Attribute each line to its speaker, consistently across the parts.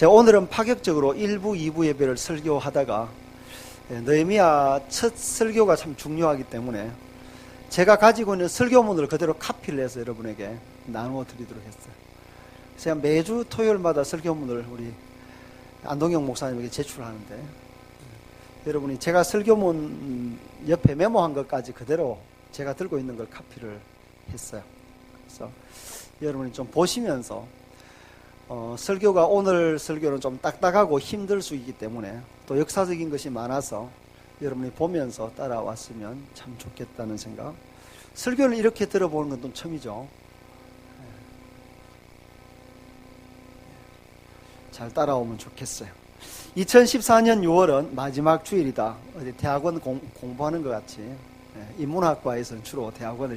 Speaker 1: 제가 오늘은 파격적으로 1부, 2부 예배를 설교하다가 느헤미야 첫 설교가 참 중요하기 때문에 제가 가지고 있는 설교문을 그대로 카피를 해서 여러분에게 나누어 드리도록 했어요. 제가 매주 토요일마다 설교문을 우리 안동영 목사님에게 제출하는데 여러분이 제가 설교문 옆에 메모한 것까지 그대로 제가 들고 있는 걸 카피를 했어요. 그래서 여러분이 좀 보시면서 설교가 오늘 설교는 좀 딱딱하고 힘들 수 있기 때문에 또 역사적인 것이 많아서 여러분이 보면서 따라왔으면 참 좋겠다는 생각. 설교를 이렇게 들어보는 건 또 처음이죠. 잘 따라오면 좋겠어요. 2014년 6월은 마지막 주일이다. 어디 대학원 공부하는 것 같이 인문학과에서는 주로 대학원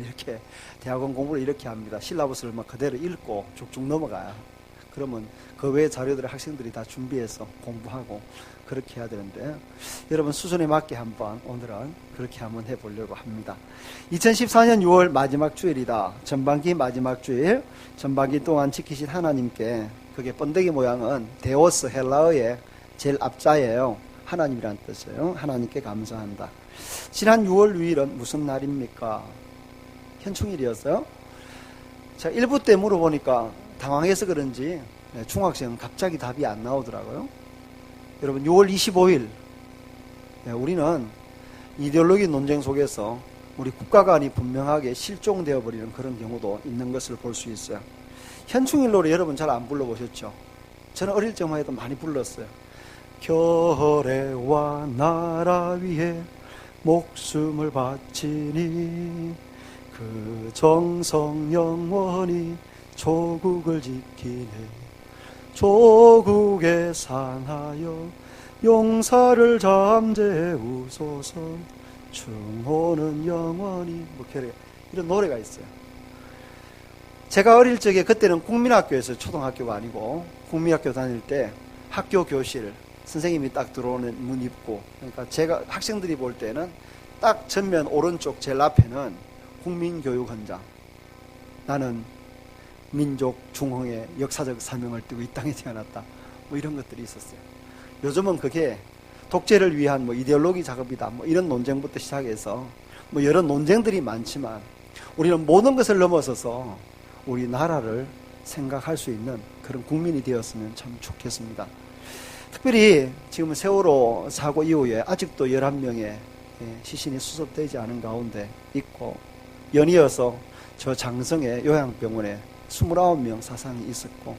Speaker 1: 공부를 이렇게 합니다. 실라버스를 막 그대로 읽고 쭉쭉 넘어가요. 그러면 그 외의 자료들을 학생들이 다 준비해서 공부하고 그렇게 해야 되는데 여러분 수준에 맞게 한번 오늘은 그렇게 한번 해보려고 합니다. 2014년 6월 마지막 주일이다. 전반기 마지막 주일, 전반기 동안 지키신 하나님께, 그게 번데기 모양은 데오스 헬라어의 제일 앞자예요. 하나님이란 뜻이에요. 하나님께 감사한다. 지난 6월 6일은 무슨 날입니까? 현충일이었어요. 제가 1부 때 물어보니까 당황해서 그런지 중학생은 갑자기 답이 안 나오더라고요. 여러분 6월 25일 우리는 이데올로기 논쟁 속에서 우리 국가관이 분명하게 실종되어 버리는 그런 경우도 있는 것을 볼 수 있어요. 현충일 노래 여러분 잘 안 불러보셨죠? 저는 어릴 적만 해도 많이 불렀어요. 결례와 나라 위해 목숨을 바치니 그 정성 영원히 조국을 지키네. 조국에 상하여 용사를 잠재우소서. 충호는 영원히 이런 노래가 있어요. 제가 어릴 적에 그때는 국민학교에서 초등학교가 아니고 국민학교 다닐 때 학교 교실 선생님이 딱 들어오는 문 입구, 그러니까 제가 학생들이 볼 때는 딱 전면 오른쪽 제일 앞에는 국민교육헌장, 나는 민족 중흥의 역사적 사명을 띠고 이 땅에 태어났다, 뭐 이런 것들이 있었어요. 요즘은 그게 독재를 위한 이데올로기 작업이다, 이런 논쟁부터 시작해서 여러 논쟁들이 많지만 우리는 모든 것을 넘어서서 우리 나라를 생각할 수 있는 그런 국민이 되었으면 참 좋겠습니다. 특별히 지금 세월호 사고 이후에 아직도 11명의 시신이 수습되지 않은 가운데 있고, 연이어서 저 장성의 요양병원에 29명 사상이 있었고,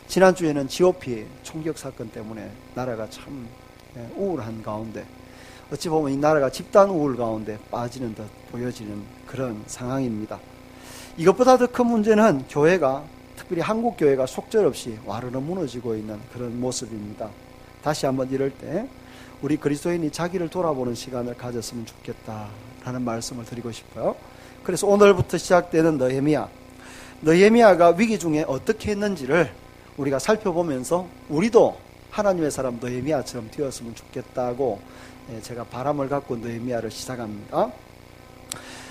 Speaker 1: 지난주에는 GOP 총격 사건 때문에 나라가 참 우울한 가운데, 어찌 보면 이 나라가 집단 우울 가운데 빠지는 듯 보여지는 그런 상황입니다. 이것보다 더 큰 문제는 교회가, 특별히 한국 교회가 속절없이 와르르 무너지고 있는 그런 모습입니다. 다시 한번 이럴 때 우리 그리스도인이 자기를 돌아보는 시간을 가졌으면 좋겠다라는 말씀을 드리고 싶어요. 그래서 오늘부터 시작되는 느헤미야가 위기 중에 어떻게 했는지를 우리가 살펴보면서 우리도 하나님의 사람 느헤미야처럼 되었으면 좋겠다고 제가 바람을 갖고 느헤미야를 시작합니다.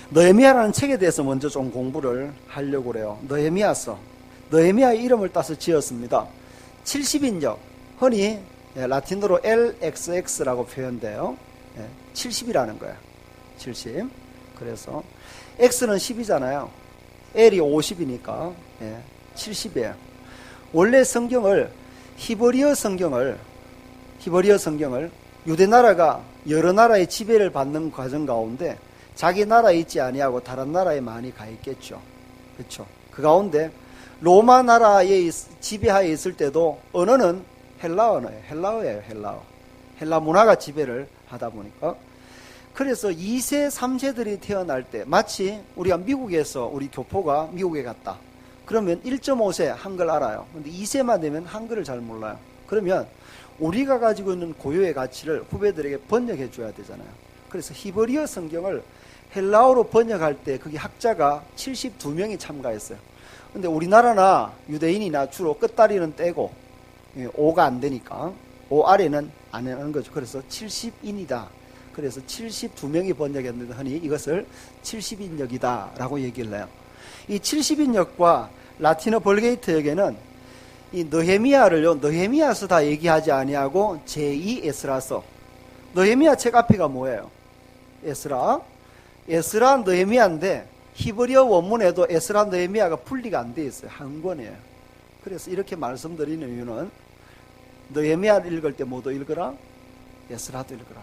Speaker 1: 느헤미야라는 책에 대해서 먼저 좀 공부를 하려고 그래요. 느헤미야의 이름을 따서 지었습니다. 70인역, 흔히 라틴어로 LXX라고 표현돼요. 70이라는 거예요. 70. 그래서 X는 10이잖아요. L이 50이니까 70이에요. 원래 성경을 히브리어 성경을 유대 나라가 여러 나라의 지배를 받는 과정 가운데 자기 나라에 있지 아니하고 다른 나라에 많이 가 있겠죠. 그렇죠. 그 가운데 로마 나라의 지배하에 있을 때도 언어는 헬라 언어예요. 헬라 문화가 지배를 하다 보니까. 그래서 2세, 3세들이 태어날 때 마치 우리가 미국에서 우리 교포가 미국에 갔다. 그러면 1.5세 한글 알아요. 근데 2세만 되면 한글을 잘 몰라요. 그러면 우리가 가지고 있는 고유의 가치를 후배들에게 번역해 줘야 되잖아요. 그래서 히브리어 성경을 헬라어로 번역할 때 거기 학자가 72명이 참가했어요. 근데 우리나라나 유대인이나 주로 끝다리는 떼고 5가 안 되니까 5 아래는 안 하는 거죠. 그래서 70인이다. 그래서 72명이 번역했는데 흔히 이것을 70인역이다 라고 얘기를 해요. 이 70인역과 라틴어 벌게이트역에는 이 느헤미야를요, 느헤미야서 다 얘기하지 아니하고 제2 에스라서. 느헤미야 책 앞에가 뭐예요? 에스라. 에스라 느헤미야인데 히브리어 원문에도 에스라 느헤미야가 분리가 안 돼 있어요. 한 권이에요. 그래서 이렇게 말씀드리는 이유는 느헤미야를 읽을 때 뭐도 읽어라? 에스라도 읽어라.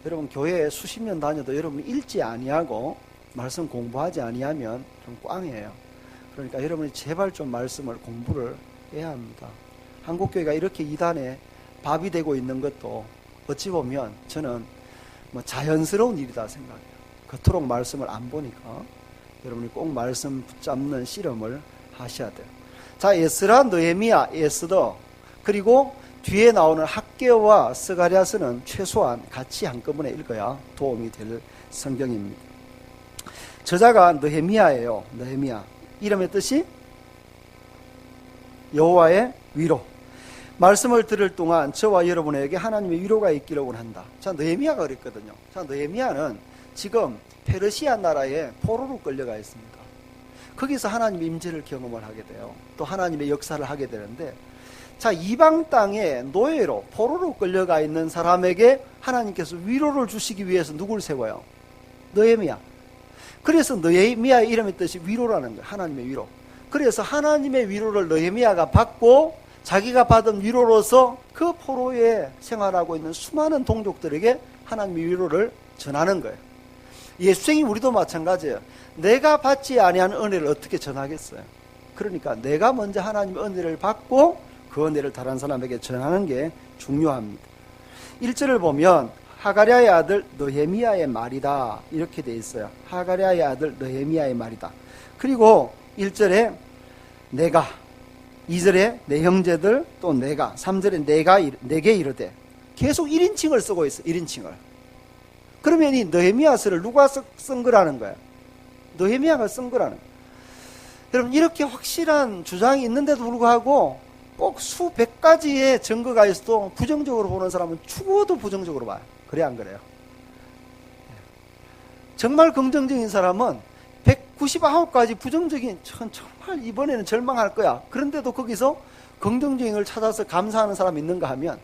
Speaker 1: 여러분 교회에 수십 년 다녀도 여러분 읽지 아니하고 말씀 공부하지 아니하면 좀 꽝이에요. 그러니까 여러분이 제발 좀 말씀을 공부를 해야 합니다. 한국교회가 이렇게 이단에 밥이 되고 있는 것도 어찌 보면 저는 뭐 자연스러운 일이다 생각해요. 그토록 말씀을 안 보니까 여러분이 꼭 말씀 붙잡는 씨름을 하셔야 돼요. 자, 에스라, 느헤미야, 에스더, 그리고 뒤에 나오는 학개와 스가랴서는 최소한 같이 한꺼번에 읽어야 도움이 될 성경입니다. 저자가 느헤미야예요. 느헤미야. 이름의 뜻이 여호와의 위로. 말씀을 들을 동안 저와 여러분에게 하나님의 위로가 있기를 원한다. 자, 느헤미야가 그랬거든요. 자, 느헤미야는 지금 페르시아 나라에 포로로 끌려가 있습니다. 거기서 하나님의 임재를 경험을 하게 돼요. 또 하나님의 역사를 하게 되는데, 자, 이방 땅에 노예로 포로로 끌려가 있는 사람에게 하나님께서 위로를 주시기 위해서 누굴 세워요? 느헤미야. 그래서 느헤미야의 이름의 뜻이 위로라는 거예요. 하나님의 위로. 그래서 하나님의 위로를 느헤미야가 받고 자기가 받은 위로로서 그 포로에 생활하고 있는 수많은 동족들에게 하나님의 위로를 전하는 거예요. 예수생이 우리도 마찬가지예요. 내가 받지 아니한 은혜를 어떻게 전하겠어요? 그러니까 내가 먼저 하나님의 은혜를 받고 그 은혜를 다른 사람에게 전하는 게 중요합니다. 1절을 보면 하가랴의 아들 느헤미야의 말이다 이렇게 돼 있어요. 하가랴의 아들 느헤미야의 말이다. 그리고 1절에 내가, 2절에 내 형제들, 또 내가, 3절에 내게 이르되, 계속 1인칭을 쓰고 있어요. 1인칭을. 그러면 이 느헤미야서를 누가 쓴 거라는 거예요? 느헤미야가 쓴 거라는 거예요. 여러분, 이렇게 확실한 주장이 있는데도 불구하고 꼭 수백 가지의 증거가 있어도 부정적으로 보는 사람은 죽어도 부정적으로 봐요. 그래 안 그래요? 정말 긍정적인 사람은 199가지 부정적인, 정말 이번에는 절망할 거야. 그런데도 거기서 긍정적인 걸 찾아서 감사하는 사람이 있는가 하면,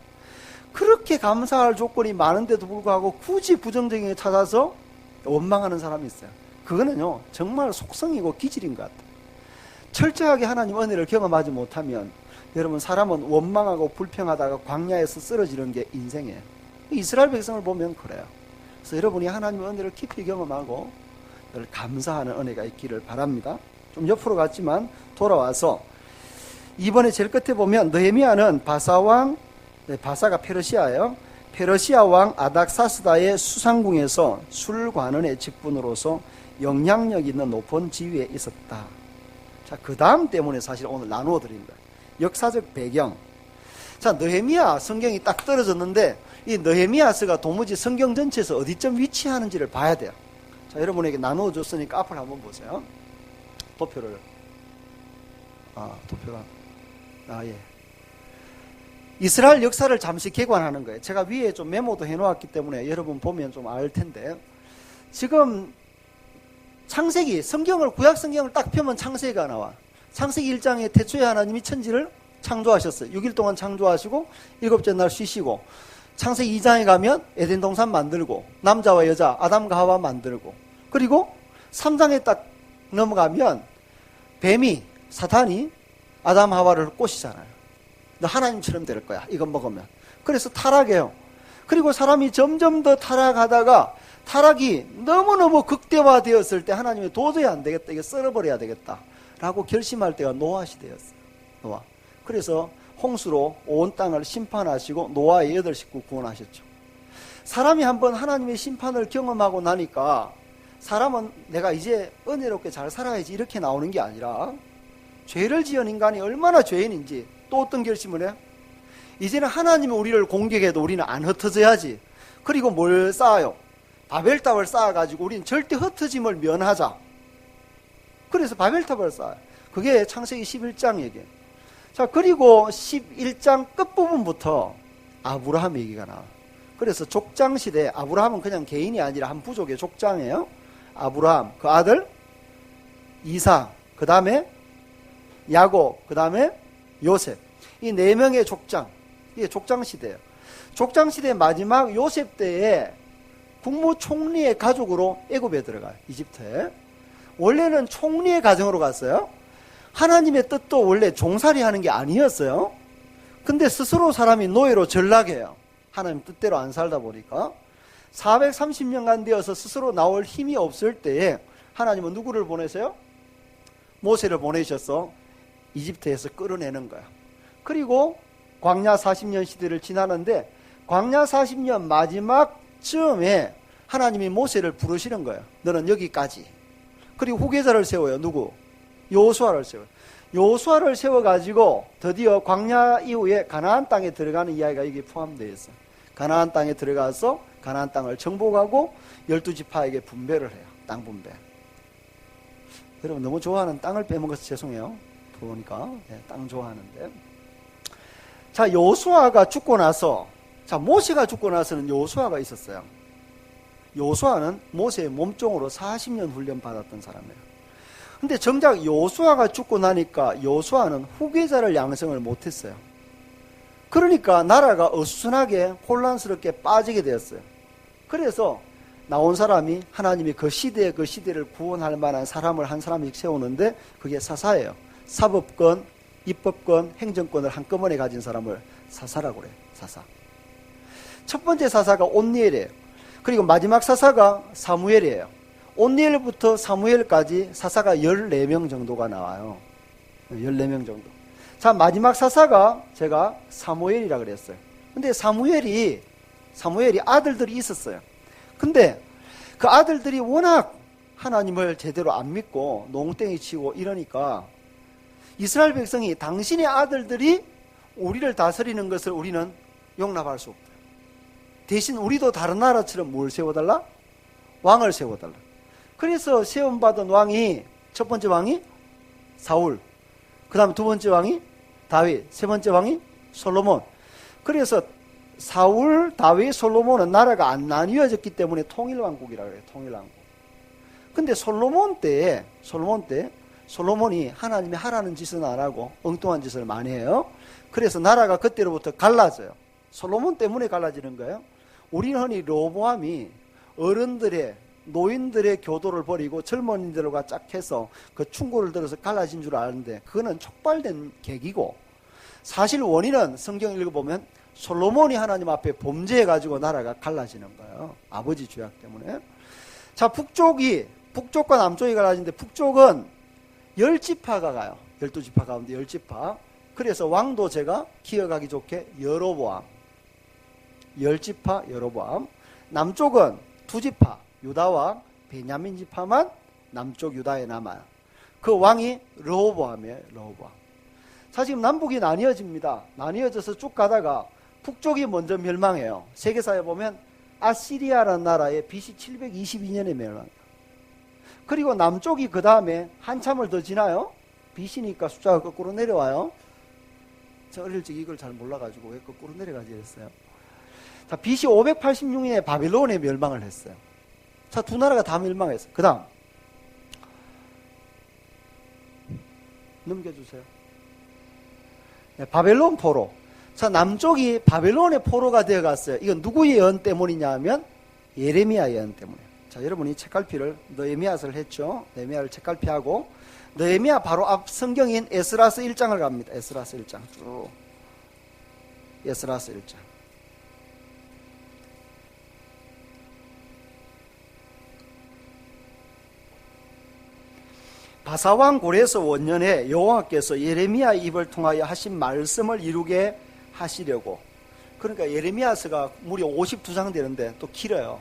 Speaker 1: 그렇게 감사할 조건이 많은데도 불구하고 굳이 부정적인 걸 찾아서 원망하는 사람이 있어요. 그거는요, 정말 속성이고 기질인 것 같아요. 철저하게 하나님 은혜를 경험하지 못하면 여러분, 사람은 원망하고 불평하다가 광야에서 쓰러지는 게 인생이에요. 이스라엘 백성을 보면 그래요. 그래서 여러분이 하나님의 은혜를 깊이 경험하고 늘 감사하는 은혜가 있기를 바랍니다. 좀 옆으로 갔지만 돌아와서 이번에 제일 끝에 보면 느헤미야는 바사왕, 바사가 페르시아예요. 페르시아 왕 아닥사스다의 수상궁에서 술관원의 직분으로서 영향력 있는 높은 지위에 있었다. 자, 그 다음 때문에 사실 오늘 나누어 드린 거예요. 역사적 배경. 자, 느헤미야 성경이 딱 떨어졌는데 이 느헤미야서가 도무지 성경 전체에서 어디쯤 위치하는지를 봐야 돼요. 자, 여러분에게 나누어 줬으니까 앞을 한번 보세요. 도표를. 도표가. 예. 이스라엘 역사를 잠시 개관하는 거예요. 제가 위에 좀 메모도 해놓았기 때문에 여러분 보면 좀 알 텐데, 지금 창세기, 성경을, 구약 성경을 딱 펴면 창세기가 나와. 창세기 1장에 태초에 하나님이 천지를 창조하셨어요. 6일 동안 창조하시고 7째 날 쉬시고, 창세기 2장에 가면 에덴 동산 만들고 남자와 여자 아담과 하와 만들고, 그리고 3장에 딱 넘어가면 뱀이, 사탄이 아담 하와를 꼬시잖아요. 너 하나님처럼 될 거야, 이거 먹으면. 그래서 타락해요. 그리고 사람이 점점 더 타락하다가 타락이 너무너무 극대화되었을 때 하나님이 도저히 안 되겠다, 이거 썰어버려야 되겠다 라고 결심할 때가 노아 시대였어요. 노아. 그래서 홍수로 온 땅을 심판하시고 노아의 8 식구 구원하셨죠. 사람이 한번 하나님의 심판을 경험하고 나니까 사람은 내가 이제 은혜롭게 잘 살아야지 이렇게 나오는 게 아니라, 죄를 지은 인간이 얼마나 죄인인지 또 어떤 결심을 해요? 이제는 하나님이 우리를 공격해도 우리는 안 흩어져야지. 그리고 뭘 쌓아요? 바벨탑을 쌓아가지고 우리는 절대 흩어짐을 면하자. 그래서 바벨탑을 쌓아요. 그게 창세기 11장 얘기예요. 자, 그리고 11장 끝부분부터 아브라함 얘기가 나와요. 그래서 족장 시대, 아브라함은 그냥 개인이 아니라 한 부족의 족장이에요. 아브라함, 그 아들 이삭, 그 다음에 야곱, 그 다음에 요셉. 이 4명의 족장. 이게 족장 시대예요. 족장 시대 마지막 요셉 때에 국무총리의 가족으로 애굽에 들어가요. 이집트에. 원래는 총리의 가정으로 갔어요. 하나님의 뜻도 원래 종살이 하는 게 아니었어요. 근데 스스로 사람이 노예로 전락해요. 하나님 뜻대로 안 살다 보니까. 430년간 되어서 스스로 나올 힘이 없을 때에 하나님은 누구를 보내세요? 모세를 보내셔서 이집트에서 끌어내는 거야. 그리고 광야 40년 시대를 지나는데 광야 40년 마지막 즈음에 하나님이 모세를 부르시는 거예요. 너는 여기까지. 그리고 후계자를 세워요. 누구? 여호수아를 세워요. 여호수아를 세워가지고 드디어 광야 이후에 가나안 땅에 들어가는 이야기가 여기 포함되어 있어요. 가나안 땅에 들어가서 가나안 땅을 정복하고 12지파에게 분배를 해요. 땅 분배. 여러분 너무 좋아하는 땅을 빼먹어서 죄송해요. 보니까 땅 좋아하는데. 자, 여호수아가 죽고 나서, 자, 모세가 죽고 나서는 여호수아가 있었어요. 여호수아는 모세의 몸종으로 40년 훈련 받았던 사람이에요. 근데 정작 여호수아가 죽고 나니까 여호수아는 후계자를 양성을 못했어요. 그러니까 나라가 어수선하게 혼란스럽게 빠지게 되었어요. 그래서 나온 사람이 하나님이 그 시대를 구원할 만한 사람을 한 사람씩 세우는데 그게 사사예요. 사법권, 입법권, 행정권을 한꺼번에 가진 사람을 사사라고 그래요. 사사. 첫 번째 사사가 온니엘이에요. 그리고 마지막 사사가 사무엘이에요. 온니엘부터 사무엘까지 사사가 14명 정도가 나와요. 14명 정도. 자, 마지막 사사가 제가 사무엘이라 그랬어요. 근데 사무엘이 아들들이 있었어요. 근데 그 아들들이 워낙 하나님을 제대로 안 믿고 농땡이 치고 이러니까 이스라엘 백성이 당신의 아들들이 우리를 다스리는 것을 우리는 용납할 수 없다. 대신 우리도 다른 나라처럼 뭘 세워달라? 왕을 세워달라. 그래서 세움받은 왕이, 첫 번째 왕이 사울, 그 다음에 두 번째 왕이 다윗, 세 번째 왕이 솔로몬. 그래서 사울, 다윗, 솔로몬은 나라가 안 나뉘어졌기 때문에 통일왕국이라고 해요. 통일왕국. 근데 솔로몬 때 솔로몬이 하나님이 하라는 짓은 안 하고 엉뚱한 짓을 많이 해요. 그래서 나라가 그때로부터 갈라져요. 솔로몬 때문에 갈라지는 거예요. 우리는 흔히 르호보암이 어른들의, 노인들의 교도를 버리고 젊은이들과 짝해서 그 충고를 들어서 갈라진 줄 아는데 그거는 촉발된 계기고, 사실 원인은 성경 읽어보면 솔로몬이 하나님 앞에 범죄해가지고 나라가 갈라지는 거예요. 아버지 죄악 때문에. 자, 북쪽과 남쪽이 갈라지는데 북쪽은 10지파가 가요. 12지파 가운데 10지파. 그래서 왕도 제가 기억하기 좋게 여로보암. 10지파 여로보암. 남쪽은 2지파 유다와 베냐민 지파만 남쪽 유다에 남아요. 그 왕이 르호보암이에요. 르호보암. 자, 지금 남북이 나뉘어집니다. 나뉘어져서 쭉 가다가 북쪽이 먼저 멸망해요. 세계사에 보면 아시리아라는 나라에 BC 722년에 멸망해요. 그리고 남쪽이 그 다음에 한참을 더 지나요. BC니까 숫자가 거꾸로 내려와요. 저 어릴 적 이걸 잘 몰라가지고 왜 거꾸로 내려가지 했어요. 자, BC 586년에 바빌론에 멸망을 했어요. 자, 두 나라가 다 멸망했어요. 그 다음 넘겨주세요. 네, 바벨론 포로. 자, 남쪽이 바벨론의 포로가 되어갔어요. 이건 누구의 예언 때문이냐 하면 예레미야 예언 때문에. 자, 여러분이 책갈피를 느헤미야서를 했죠. 느헤미야를 책갈피하고 느헤미야 바로 앞 성경인 에스라서 1장을 갑니다. 에스라서 1장 쭉. 에스라서 1장. 바사왕 고레스 원년에 여호와께서 예레미야 입을 통하여 하신 말씀을 이루게 하시려고. 그러니까 예레미야서가 무려 52장 되는데 또 길어요.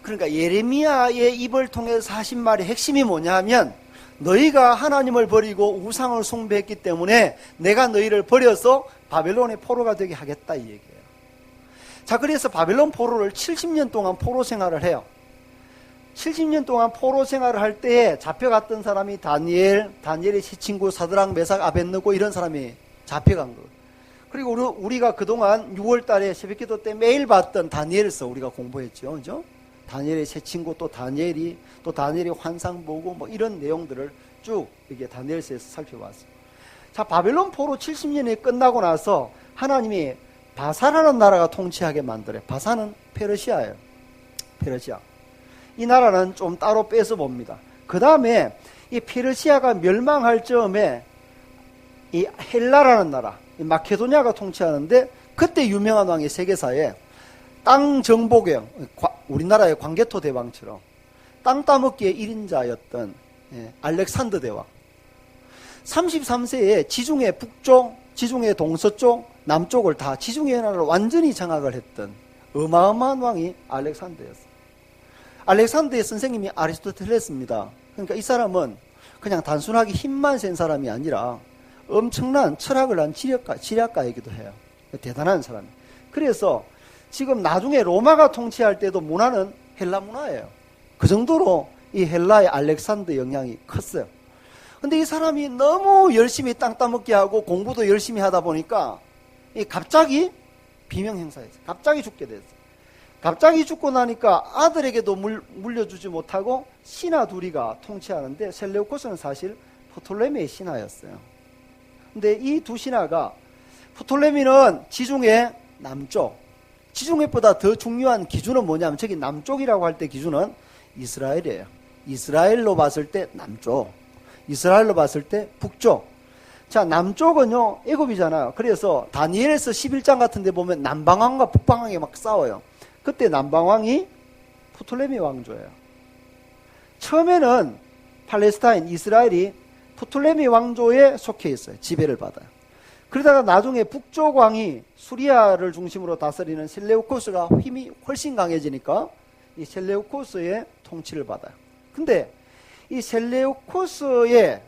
Speaker 1: 그러니까 예레미야의 입을 통해서 하신 말의 핵심이 뭐냐 하면 너희가 하나님을 버리고 우상을 숭배했기 때문에 내가 너희를 버려서 바벨론의 포로가 되게 하겠다 이 얘기예요. 자, 그래서 바벨론 포로를 70년 동안 포로 생활을 해요. 70년 동안 포로 생활을 할 때에 잡혀갔던 사람이 다니엘의 세 친구 사드락, 메삭, 아벳느고 이런 사람이 잡혀간 거예요. 그리고 우리가 그동안 6월 달에 새벽기도 때 매일 봤던 다니엘서 우리가 공부했죠. 그죠? 다니엘의 세 친구 또 다니엘이 환상 보고 뭐 이런 내용들을 쭉 이게 다니엘서에서 살펴봤어요. 자, 바벨론 포로 70년이 끝나고 나서 하나님이 바사라는 나라가 통치하게 만들어요. 바사는 페르시아예요. 페르시아. 이 나라는 좀 따로 빼서 봅니다. 그 다음에 이 페르시아가 멸망할 즈음에 이 헬라라는 나라, 이 마케도니아가 통치하는데, 그때 유명한 왕이 세계사에 땅 정복형, 우리나라의 광개토 대왕처럼 땅 따먹기의 1인자였던 알렉산더 대왕. 33세에 지중해 북쪽, 지중해 동서쪽, 남쪽을 다 지중해 나라를 완전히 장악을 했던 어마어마한 왕이 알렉산더였어요. 알렉산더의 선생님이 아리스토텔레스입니다. 그러니까 이 사람은 그냥 단순하게 힘만 센 사람이 아니라 엄청난 철학을 한 지략가이기도 해요. 대단한 사람이에요. 그래서 지금 나중에 로마가 통치할 때도 문화는 헬라 문화예요. 그 정도로 이 헬라의 알렉산더 영향이 컸어요. 근데 이 사람이 너무 열심히 땅 따먹기 하고 공부도 열심히 하다 보니까 갑자기 비명행사했어요. 갑자기 죽게 됐어요. 갑자기 죽고 나니까 아들에게도 물려주지 못하고 신하 둘이가 통치하는데, 셀레우코스는 사실 프톨레미의 신하였어요. 근데 이 두 신하가, 프톨레미는 지중해 남쪽, 지중해보다 더 중요한 기준은 뭐냐면, 저기 남쪽이라고 할 때 기준은 이스라엘이에요. 이스라엘로 봤을 때 남쪽, 이스라엘로 봤을 때 북쪽. 자, 남쪽은요 애굽이잖아요. 그래서 다니엘에서 11장 같은 데 보면 남방왕과 북방왕이 막 싸워요. 그때 남방왕이 프톨레미 왕조예요. 처음에는 팔레스타인, 이스라엘이 프톨레미 왕조에 속해 있어요. 지배를 받아요. 그러다가 나중에 북쪽 왕이 수리아를 중심으로 다스리는 셀레우코스가 힘이 훨씬 강해지니까 이 셀레우코스의 통치를 받아요. 근데 이 셀레우코스의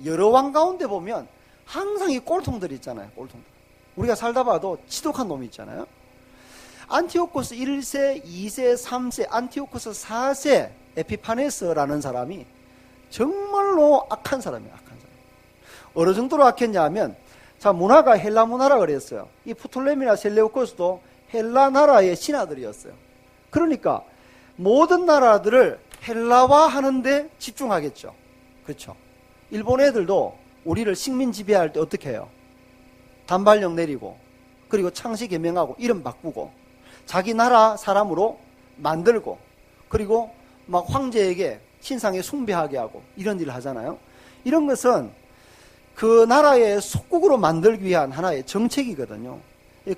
Speaker 1: 여러 왕 가운데 보면 항상 이 꼴통들이 있잖아요. 꼴통들. 우리가 살다 봐도 지독한 놈이 있잖아요. 안티오코스 1세, 2세, 3세, 안티오코스 4세 에피파네스라는 사람이 정말로 악한 사람이에요. 악한 사람. 어느 정도로 악했냐 하면, 자, 문화가 헬라 문화라 그랬어요. 이 프톨레미나 셀레우코스도 헬라 나라의 신하들이었어요. 그러니까 모든 나라들을 헬라화 하는데 집중하겠죠. 그렇죠. 일본 애들도 우리를 식민 지배할 때 어떻게 해요? 단발령 내리고, 그리고 창씨 개명하고 이름 바꾸고 자기 나라 사람으로 만들고, 그리고 막 황제에게 신상에 숭배하게 하고 이런 일을 하잖아요. 이런 것은 그 나라의 속국으로 만들기 위한 하나의 정책이거든요.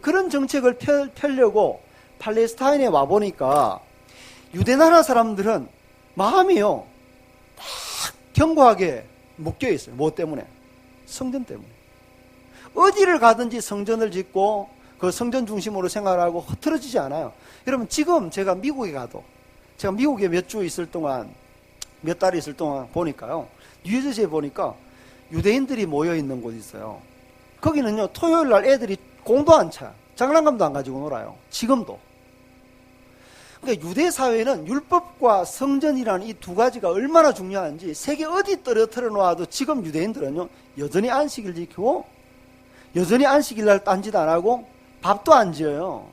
Speaker 1: 그런 정책을 펴려고 팔레스타인에 와보니까 유대나라 사람들은 마음이요 막 견고하게 묶여 있어요. 뭐 때문에? 성전 때문에. 어디를 가든지 성전을 짓고 그 성전 중심으로 생활하고 흐트러지지 않아요. 여러분, 지금 제가 미국에 가도, 제가 미국에 몇 주 있을 동안, 몇 달 있을 동안 보니까요, 뉴저지에 보니까 유대인들이 모여 있는 곳이 있어요. 거기는요 토요일 날 애들이 공도 안 차요. 장난감도 안 가지고 놀아요. 지금도. 그러니까 유대 사회는 율법과 성전이라는 이 두 가지가 얼마나 중요한지, 세계 어디 떨어뜨려 놓아도 지금 유대인들은요 여전히 안식일 지키고, 여전히 안식일 날 딴짓 안 하고 밥도 안 지어요.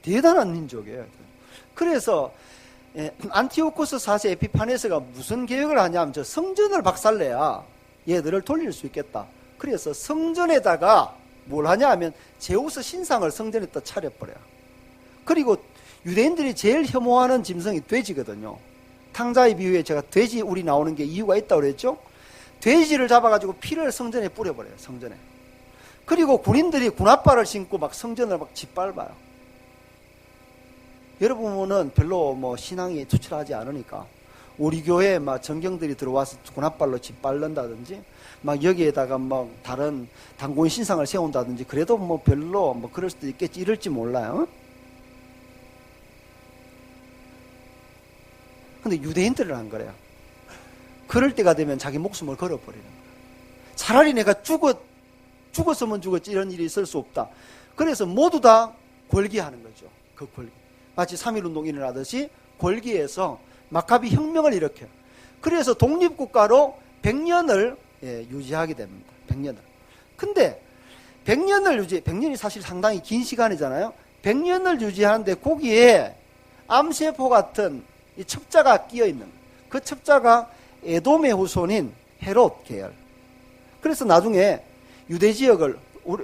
Speaker 1: 대단한 민족이에요. 그래서 안티오코스 4세 에피파네스가 무슨 계획을 하냐면, 저 성전을 박살내야 얘들을 돌릴 수 있겠다. 그래서 성전에다가 뭘 하냐 하면 제우스 신상을 성전에다 차려버려요. 그리고 유대인들이 제일 혐오하는 짐승이 돼지거든요. 탕자의 비유에 제가 돼지 우리 나오는 게 이유가 있다고 그랬죠. 돼지를 잡아가지고 피를 성전에 뿌려버려요. 성전에. 그리고 군인들이 군합발을 신고 막 성전을 막 짓밟아요. 여러분은 별로 뭐 신앙이 투철하지 않으니까 우리 교회에 막 정경들이 들어와서 군합발로 짓밟는다든지, 막 여기에다가 막 다른 단군 신상을 세운다든지, 그래도 뭐 별로 뭐 그럴 수도 있겠지, 이럴지 몰라요. 근데 유대인들은 안 그래요. 그럴 때가 되면 자기 목숨을 걸어버리는 거예요. 차라리 내가 죽었으면 죽었지 이런 일이 있을 수 없다. 그래서 모두 다 골기하는 거죠. 그 골기. 마치 3.1운동이 일어나듯이 골기에서 마카비 혁명을 일으켜요. 그래서 독립국가로 100년을 유지하게 됩니다. 100년을. 근데 100년이 사실 상당히 긴 시간이잖아요. 100년을 유지하는데 거기에 암세포 같은 이 첩자가 끼어 있는, 그 첩자가 에돔의 후손인 헤롯 계열. 그래서 나중에 유대 지역을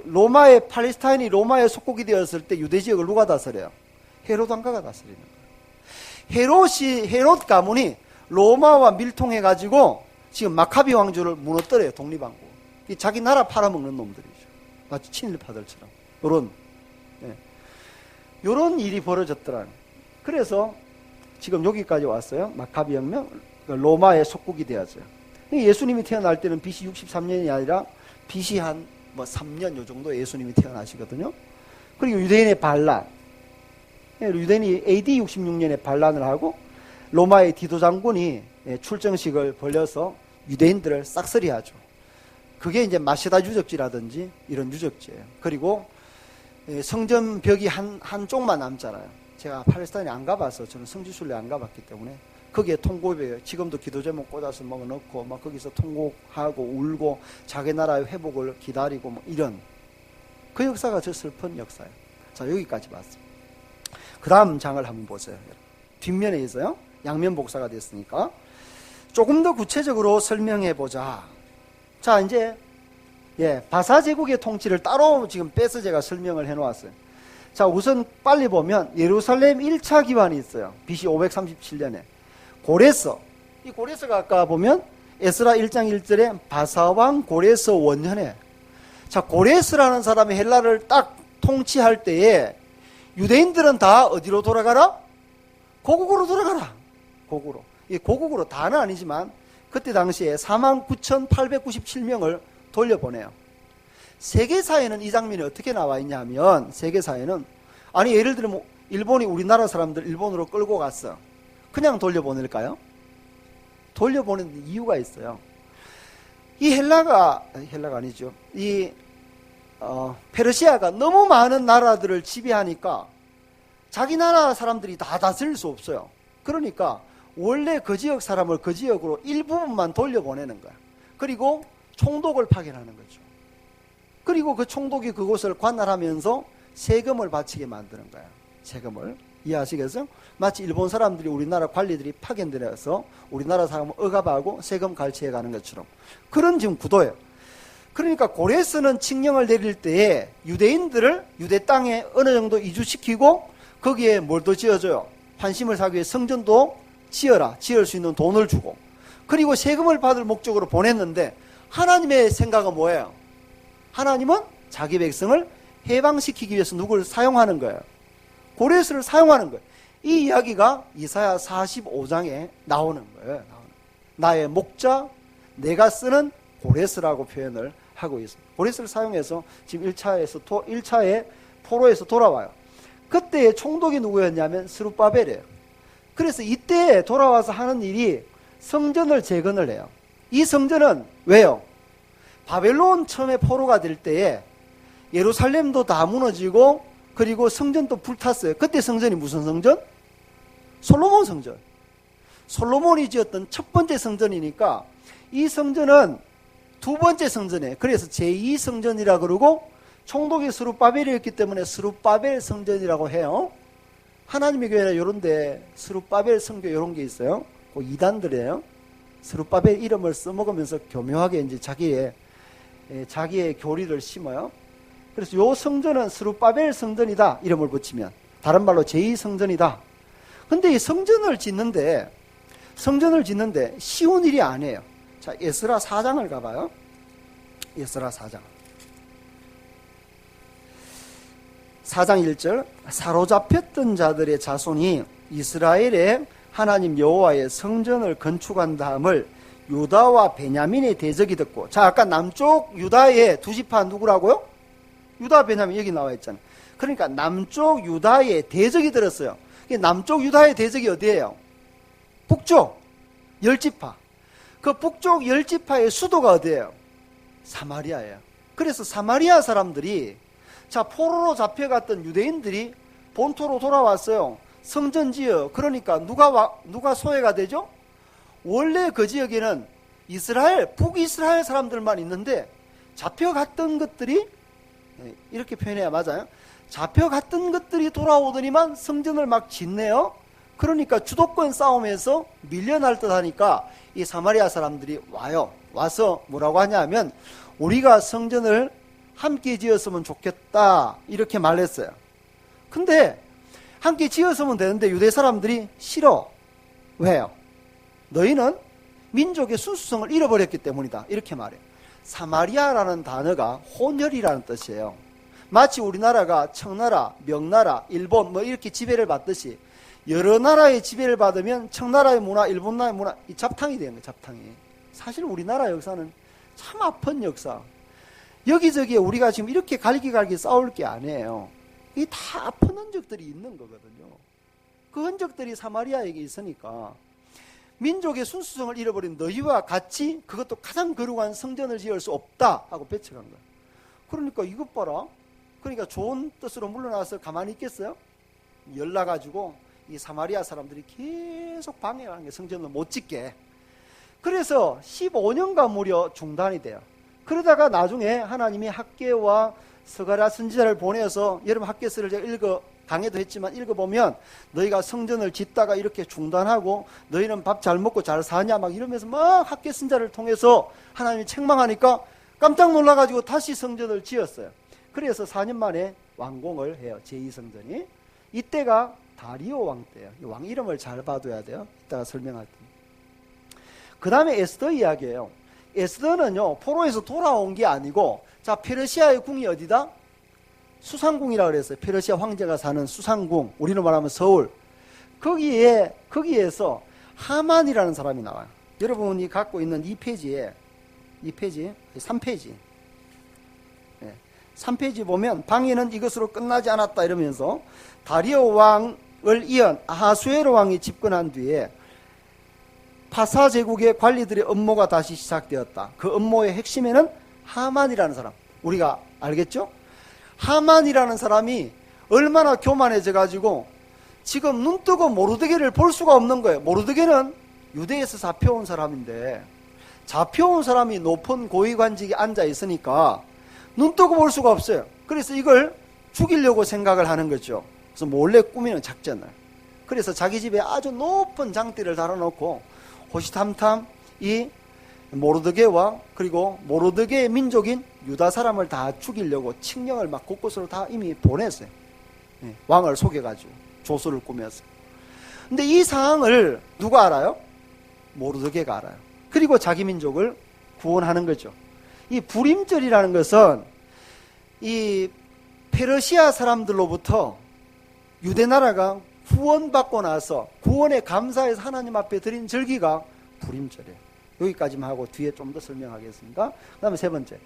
Speaker 1: 로마의 팔레스타인이 로마의 속국이 되었을 때 유대 지역을 누가 다스려요? 헤롯 왕가가 다스리는 거예요. 헤롯 가문이 로마와 밀통해 가지고 지금 마카비 왕조를 무너뜨려요. 독립왕국. 자기 나라 팔아먹는 놈들이죠. 마치 친일파들처럼. 요런 일이 벌어졌더라는. 그래서 지금 여기까지 왔어요. 마카비 혁명, 로마의 속국이 되었어요. 예수님이 태어날 때는 BC 63년이 아니라 BC 한 3년 요 정도 예수님이 태어나시거든요. 그리고 유대인의 반란. 유대인이 AD 66년에 반란을 하고 로마의 디도 장군이 출정식을 벌여서 유대인들을 싹쓸이하죠. 그게 이제 마시다 유적지라든지 이런 유적지예요. 그리고 성전 벽이 한쪽만 남잖아요. 제가 팔레스타인에 안 가봐서 저는 성지순례 안 가봤기 때문에 거기에 통곡이에요. 지금도 기도 제목 꽂아서 넣고 막 거기서 통곡하고 울고 자기 나라의 회복을 기다리고 뭐 이런 그 역사가 저 슬픈 역사예요. 자, 여기까지 봤습니다. 그 다음 장을 한번 보세요. 뒷면에 있어요. 양면 복사가 됐으니까 조금 더 구체적으로 설명해 보자. 자, 이제 바사 제국의 통치를 따로 지금 빼서 제가 설명을 해 놓았어요. 자, 우선 빨리 보면 예루살렘 1차 기환이 있어요. BC 537년에 고레서. 이 고레서가 아까 보면 에스라 1장 1절에 바사왕 고레서 원년에. 자, 고레서라는 사람이 헬라를 딱 통치할 때에 유대인들은 다 어디로 돌아가라? 고국으로 돌아가라. 고국으로. 이 고국으로 다는 아니지만 그때 당시에 49,897명을 돌려보내요. 세계사에는 이 장면이 어떻게 나와 있냐면, 세계사에는 아니 예를 들면 일본이 우리나라 사람들 일본으로 끌고 갔어. 그냥 돌려보낼까요? 돌려보내는 이유가 있어요. 이 헬라가 아니죠. 이 페르시아가 너무 많은 나라들을 지배하니까 자기 나라 사람들이 다 다스릴 수 없어요. 그러니까 원래 그 지역 사람을 그 지역으로 일부분만 돌려보내는 거야. 그리고 총독을 파견하는 거죠. 그리고 그 총독이 그곳을 관할하면서 세금을 바치게 만드는 거야. 세금을. 이해하시겠어요? 마치 일본 사람들이 우리나라 관리들이 파견되어서 우리나라 사람을 억압하고 세금 갈취해 가는 것처럼 그런 지금 구도예요. 그러니까 고레스는 칙령을 내릴 때에 유대인들을 유대 땅에 어느 정도 이주시키고 거기에 뭘 더 지어줘요? 환심을 사기 위해 성전도 지을 수 있는 돈을 주고 그리고 세금을 받을 목적으로 보냈는데 하나님의 생각은 뭐예요? 하나님은 자기 백성을 해방시키기 위해서 누구를 사용하는 거예요? 고레스를 사용하는 거예요. 이 이야기가 이사야 45장에 나오는 거예요. 나의 목자, 내가 쓰는 고레스라고 표현을 하고 있습니다. 고레스를 사용해서 지금 1차의 포로에서 돌아와요. 그때의 총독이 누구였냐면 스룹바벨이에요. 그래서 이때 돌아와서 하는 일이 성전을 재건을 해요. 이 성전은 왜요? 바벨론 처음에 포로가 될 때에 예루살렘도 다 무너지고 그리고 성전도 불탔어요. 그때 성전이 무슨 성전? 솔로몬 성전. 솔로몬이 지었던 첫 번째 성전이니까 이 성전은 두 번째 성전이에요. 그래서 제2성전이라 그러고 총독이 스룹바벨이었기 때문에 스룹바벨 성전이라고 해요. 하나님의 교회는 이런데 스룹바벨 성교 이런 게 있어요. 그 이단들이에요. 스룹바벨 이름을 써먹으면서 교묘하게 이제 자기의 교리를 심어요. 그래서 요 성전은 스룹바벨 성전이다 이름을 붙이면 다른 말로 제2성전이다. 근데 이 성전을 짓는데 쉬운 일이 아니에요. 자, 에스라 4장을 가봐요. 에스라 4장 1절 사로잡혔던 자들의 자손이 이스라엘의 하나님 여호와의 성전을 건축한 다음을 유다와 베냐민의 대적이 듣고, 자, 아까 남쪽 유다의 두 지파 누구라고요? 유다 베냐민 여기 나와 있잖아요. 그러니까 남쪽 유다의 대적이 들었어요. 남쪽 유다의 대적이 어디예요? 북쪽 10지파. 그 북쪽 10지파의 수도가 어디예요? 사마리아예요. 그래서 사마리아 사람들이, 자, 포로로 잡혀갔던 유대인들이 본토로 돌아왔어요. 성전 지어. 그러니까 누가 소외가 되죠? 원래 그 지역에는 북이스라엘 사람들만 있는데 잡혀갔던 것들이, 이렇게 표현해야 맞아요. 잡혀갔던 것들이 돌아오더니만 성전을 막 짓네요. 그러니까 주도권 싸움에서 밀려날 듯 하니까 이 사마리아 사람들이 와요. 와서 뭐라고 하냐면 우리가 성전을 함께 지었으면 좋겠다 이렇게 말했어요. 근데 함께 지었으면 되는데 유대 사람들이 싫어. 왜요? 너희는 민족의 순수성을 잃어버렸기 때문이다 이렇게 말해요. 사마리아라는 단어가 혼혈이라는 뜻이에요. 마치 우리나라가 청나라, 명나라, 일본 뭐 이렇게 지배를 받듯이 여러 나라의 지배를 받으면 청나라의 문화, 일본 나라의 문화 이 잡탕이 되는 거예요. 잡탕이. 사실 우리나라 역사는 참 아픈 역사. 여기저기에 우리가 지금 이렇게 갈기갈기 싸울 게 아니에요. 이 다 아픈 흔적들이 있는 거거든요. 그 흔적들이 사마리아에게 있으니까 민족의 순수성을 잃어버린 너희와 같이 그것도 가장 거룩한 성전을 지을 수 없다 하고 배척한 거예요. 그러니까 이것 봐라. 그러니까 좋은 뜻으로 물러나서 가만히 있겠어요? 열나가지고 이 사마리아 사람들이 계속 방해하는 게 성전을 못 짓게. 그래서 15년간 무려 중단이 돼요. 그러다가 나중에 하나님이 학개와 스가랴 선지자를 보내서 여러분 학개서를 제가 강의도 했지만 읽어보면 너희가 성전을 짓다가 이렇게 중단하고 너희는 밥 잘 먹고 잘 사냐 막 이러면서 막 학개 선지자를 통해서 하나님이 책망하니까 깜짝 놀라가지고 다시 성전을 지었어요. 그래서 4년 만에 완공을 해요. 제2성전이. 이때가 다리오 왕 때예요. 이 왕 이름을 잘 봐둬야 돼요. 이따가 설명할 때. 그 다음에 에스더 이야기예요. 에스더는요 포로에서 돌아온 게 아니고 자 페르시아의 궁이 어디다? 수상궁이라고 그랬어요. 페르시아 황제가 사는 수상궁, 우리로 말하면 서울. 거기에서 하만이라는 사람이 나와요. 여러분이 갖고 있는 이 페이지에 3페이지 3페이지 보면 방해는 이것으로 끝나지 않았다 이러면서 다리오 왕을 이은 아하수에로 왕이 집권한 뒤에 파사 제국의 관리들의 업무가 다시 시작되었다. 그 업무의 핵심에는 하만이라는 사람, 우리가 알겠죠? 하만이라는 사람이 얼마나 교만해져 가지고 지금 눈뜨고 모르드게를 볼 수가 없는 거예요. 모르드게는 유대에서 잡혀온 사람인데 잡혀온 사람이 높은 고위관직에 앉아 있으니까 눈뜨고 볼 수가 없어요. 그래서 이걸 죽이려고 생각을 하는 거죠. 그래서 몰래 꾸미는 작전을. 그래서 자기 집에 아주 높은 장대를 달아놓고 호시탐탐 이 모르드게와 그리고 모르드게의 민족인 유다 사람을 다 죽이려고 칙령을 막 곳곳으로 다 이미 보냈어요. 왕을 속여가지고 조서를 꾸며서. 근데 이 상황을 누가 알아요? 모르드게가 알아요. 그리고 자기 민족을 구원하는 거죠. 이 불임절이라는 것은 이 페르시아 사람들로부터 유대나라가 구원받고 나서 구원에 감사해서 하나님 앞에 드린 절기가 불임절이에요. 여기까지만 하고 뒤에 좀 더 설명하겠습니다. 그 다음에 세 번째.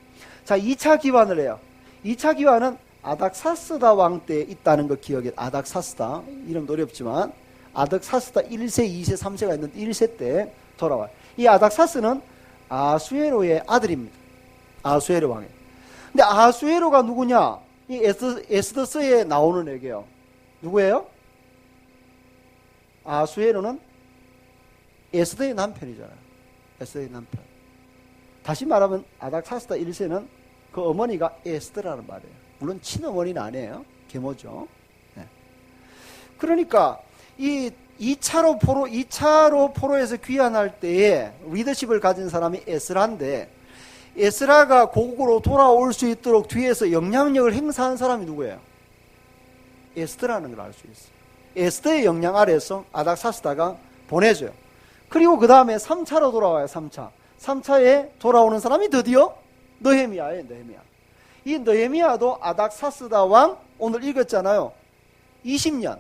Speaker 1: 자, 2차 기환을 해요. 2차 기환은 아닥사스다 왕 때 있다는 거 기억해. 아닥사스다. 이름도 어렵지만 아닥사스다 1세, 2세, 3세가 있는데 1세 때 돌아와요. 이 아닥사스는 아수에로의 아들입니다. 아수에로 왕이. 근데 아수에로가 누구냐? 이 에스더서에 나오는 애게요. 누구예요? 아수에로는 에스더의 남편이잖아요. 에스더의 남편. 다시 말하면 아닥사스다 1세는 그 어머니가 에스더라는 말이에요. 물론 친어머니는 아니에요. 계모죠. 네. 그러니까 이 2차로 포로에서 귀환할 때에 리더십을 가진 사람이 에스라인데 에스라가 고국으로 돌아올 수 있도록 뒤에서 영향력을 행사한 사람이 누구예요? 에스더라는 걸 알 수 있어요. 에스더의 영향 아래에서 아닥사스다가 보내줘요. 그리고 그 다음에 3차로 돌아와요. 3차에 돌아오는 사람이 드디어 느헤미야예요. 느헤미야. 이 느헤미야도 아닥사스다 왕 오늘 읽었잖아요. 20년.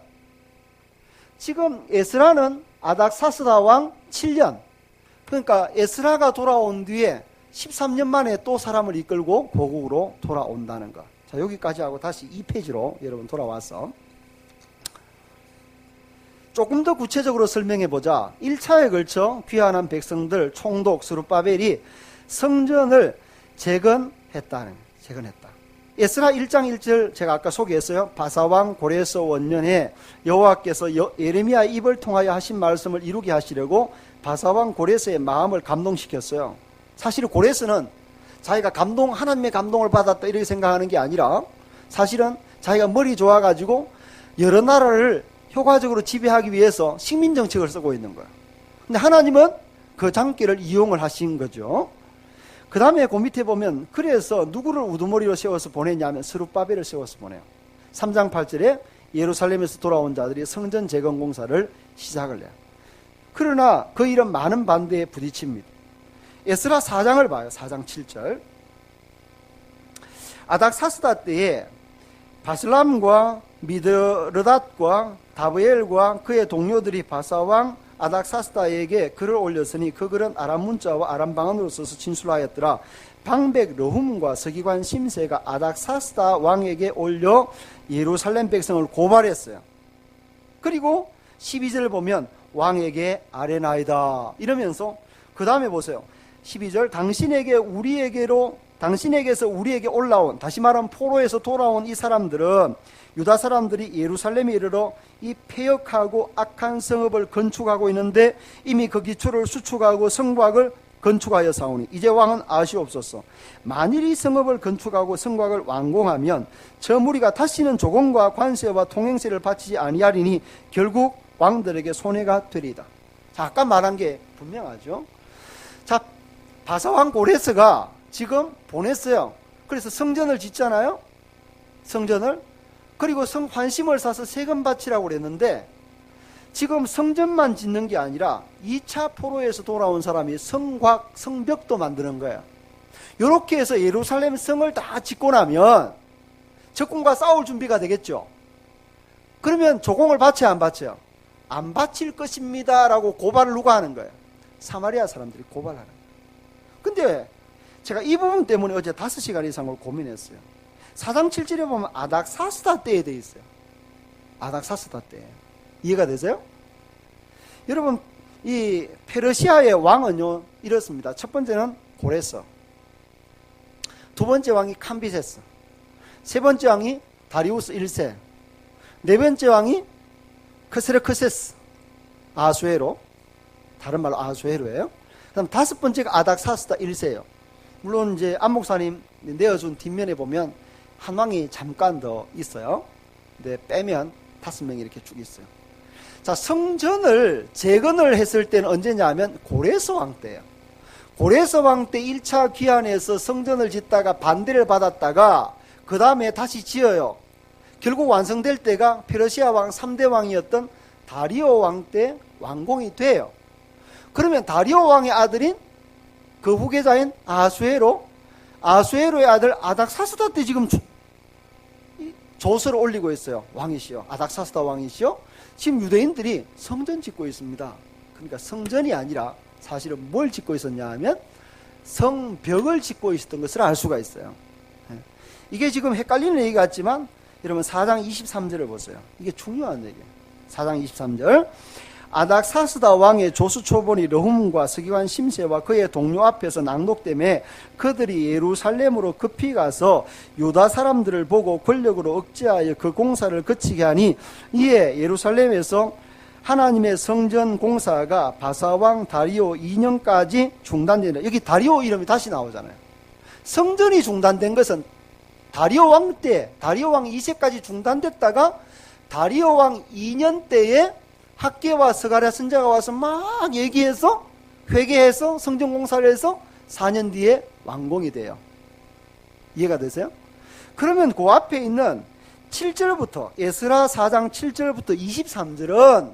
Speaker 1: 지금 에스라는 아닥사스다 왕 7년. 그러니까 에스라가 돌아온 뒤에 13년 만에 또 사람을 이끌고 고국으로 돌아온다는 것. 자, 여기까지 하고 다시 2페이지로 여러분 돌아와서 조금 더 구체적으로 설명해 보자. 1차에 걸쳐 귀환한 백성들 총독 스룹바벨이 성전을 재건했다. 에스라 1장 1절 제가 아까 소개했어요. 바사왕 고레스 원년에 여호와께서 예레미야의 입을 통하여 하신 말씀을 이루게 하시려고 바사왕 고레스의 마음을 감동시켰어요. 사실 고레스는 자기가 하나님의 감동을 받았다 이렇게 생각하는 게 아니라 사실은 자기가 머리 좋아가지고 여러 나라를 효과적으로 지배하기 위해서 식민정책을 쓰고 있는 거예요. 근데 하나님은 그 장기를 이용을 하신 거죠. 그 다음에 그 밑에 보면 그래서 누구를 우두머리로 세워서 보냈냐면 스룹바벨을 세워서 보내요. 3장 8절에 예루살렘에서 돌아온 자들이 성전 재건 공사를 시작을 해요. 그러나 그 일은 많은 반대에 부딪힙니다. 에스라 4장을 봐요. 4장 7절. 아닥사스다 때에 바슬람과 미드르닷과 다브엘과 그의 동료들이 바사왕 아닥사스다에게 글을 올렸으니 그 글은 아람 문자와 아람 방언으로 써서 진술하였더라. 방백 르훔과 서기관 심세가 아닥사스다 왕에게 올려 예루살렘 백성을 고발했어요. 그리고 12절 보면 왕에게 아뢰나이다 이러면서 그 다음에 보세요. 12절 당신에게서 우리에게 올라온, 다시 말하면 포로에서 돌아온 이 사람들은 유다 사람들이 예루살렘에 이르러 이 폐역하고 악한 성읍을 건축하고 있는데 이미 그 기초를 수축하고 성곽을 건축하여 사오니 이제 왕은 아시옵소서. 만일 이 성읍을 건축하고 성곽을 완공하면 저 무리가 다시는 조공과 관세와 통행세를 바치지 아니하리니 결국 왕들에게 손해가 되리이다. 자, 아까 말한 게 분명하죠. 자, 바사왕 고레스가 지금 보냈어요. 그래서 성전을 짓잖아요. 성전을. 그리고 성환심을 사서 세금 바치라고 그랬는데 지금 성전만 짓는 게 아니라 2차 포로에서 돌아온 사람이 성곽, 성벽도 만드는 거예요. 이렇게 해서 예루살렘 성을 다 짓고 나면 적군과 싸울 준비가 되겠죠. 그러면 조공을 바쳐야 안 바쳐요? 안 바칠 것입니다 라고 고발을 누가 하는 거예요? 사마리아 사람들이 고발하는 거예요. 근데 제가 이 부분 때문에 어제 5시간 이상을 고민했어요. 4장 7절에 보면 아닥사스다 때에 돼 있어요. 아닥사스다 때. 이해가 되세요? 여러분, 이 페르시아의 왕은요 이렇습니다. 첫 번째는 고레스, 두 번째 왕이 캄비세스, 세 번째 왕이 다리우스 1세, 네 번째 왕이 크세르크세스 아수에로, 다른 말로 아수에로예요. 그다음 다섯 번째가 아닥사스다 1세예요. 물론 이제 안 목사님 내어준 뒷면에 보면 한 왕이 잠깐 더 있어요. 근데 빼면 5명이 이렇게 쭉 있어요. 자, 성전을 재건을 했을 때는 언제냐 하면 고레스 왕 때예요. 고레스 왕 때 1차 기한에서 성전을 짓다가 반대를 받았다가 그 다음에 다시 지어요. 결국 완성될 때가 페르시아 왕 3대 왕이었던 다리오 왕 때 완공이 돼요. 그러면 다리오 왕의 아들인 그 후계자인 아수에로의 아들 아닥사스다 때 지금 조서를 올리고 있어요. 왕이시여, 아닥사스다 왕이시여, 지금 유대인들이 성전 짓고 있습니다. 그러니까 성전이 아니라 사실은 뭘 짓고 있었냐 하면 성벽을 짓고 있었던 것을 알 수가 있어요. 이게 지금 헷갈리는 얘기 같지만 여러분 4장 23절을 보세요. 이게 중요한 얘기예요. 4장 23절. 아닥사스다 왕의 조수초본이 르훔과 서기관 심세와 그의 동료 앞에서 낭독되매 그들이 예루살렘으로 급히 가서 유다 사람들을 보고 권력으로 억제하여 그 공사를 그치게 하니 이에 예루살렘에서 하나님의 성전 공사가 바사왕 다리오 2년까지 중단되는, 여기 다리오 이름이 다시 나오잖아요. 성전이 중단된 것은 다리오 왕 때, 다리오 왕 2세까지 중단됐다가 다리오 왕 2년 때에 학개와 스가랴 선지자가 와서 막 얘기해서 회개해서 성전 공사를 해서 4년 뒤에 완공이 돼요. 이해가 되세요? 그러면 그 앞에 있는 7절부터 에스라 4장 7절부터 23절은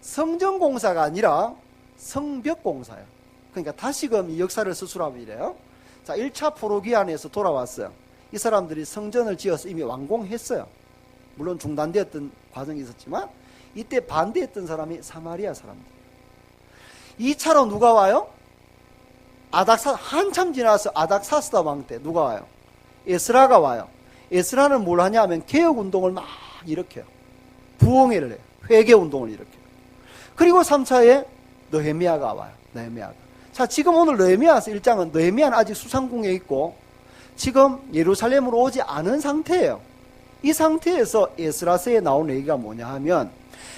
Speaker 1: 성전 공사가 아니라 성벽 공사예요. 그러니까 다시금 이 역사를 수술하면 이래요. 자, 1차 포로기한에서 돌아왔어요. 이 사람들이 성전을 지어서 이미 완공했어요. 물론 중단되었던 과정이 있었지만 이때 반대했던 사람이 사마리아 사람들. 2차로 누가 와요? 한참 지나서 아닥사스다 왕 때 누가 와요? 에스라가 와요. 에스라는 뭘 하냐 하면 개혁운동을 막 일으켜요. 부흥회를 해요. 회개운동을 일으켜요. 그리고 3차에 느헤미야가 와요. 느헤미야가. 자, 지금 오늘 느헤미야서 1장은 느헤미야는 아직 수상궁에 있고 지금 예루살렘으로 오지 않은 상태예요. 이 상태에서 에스라서에 나온 얘기가 뭐냐 하면,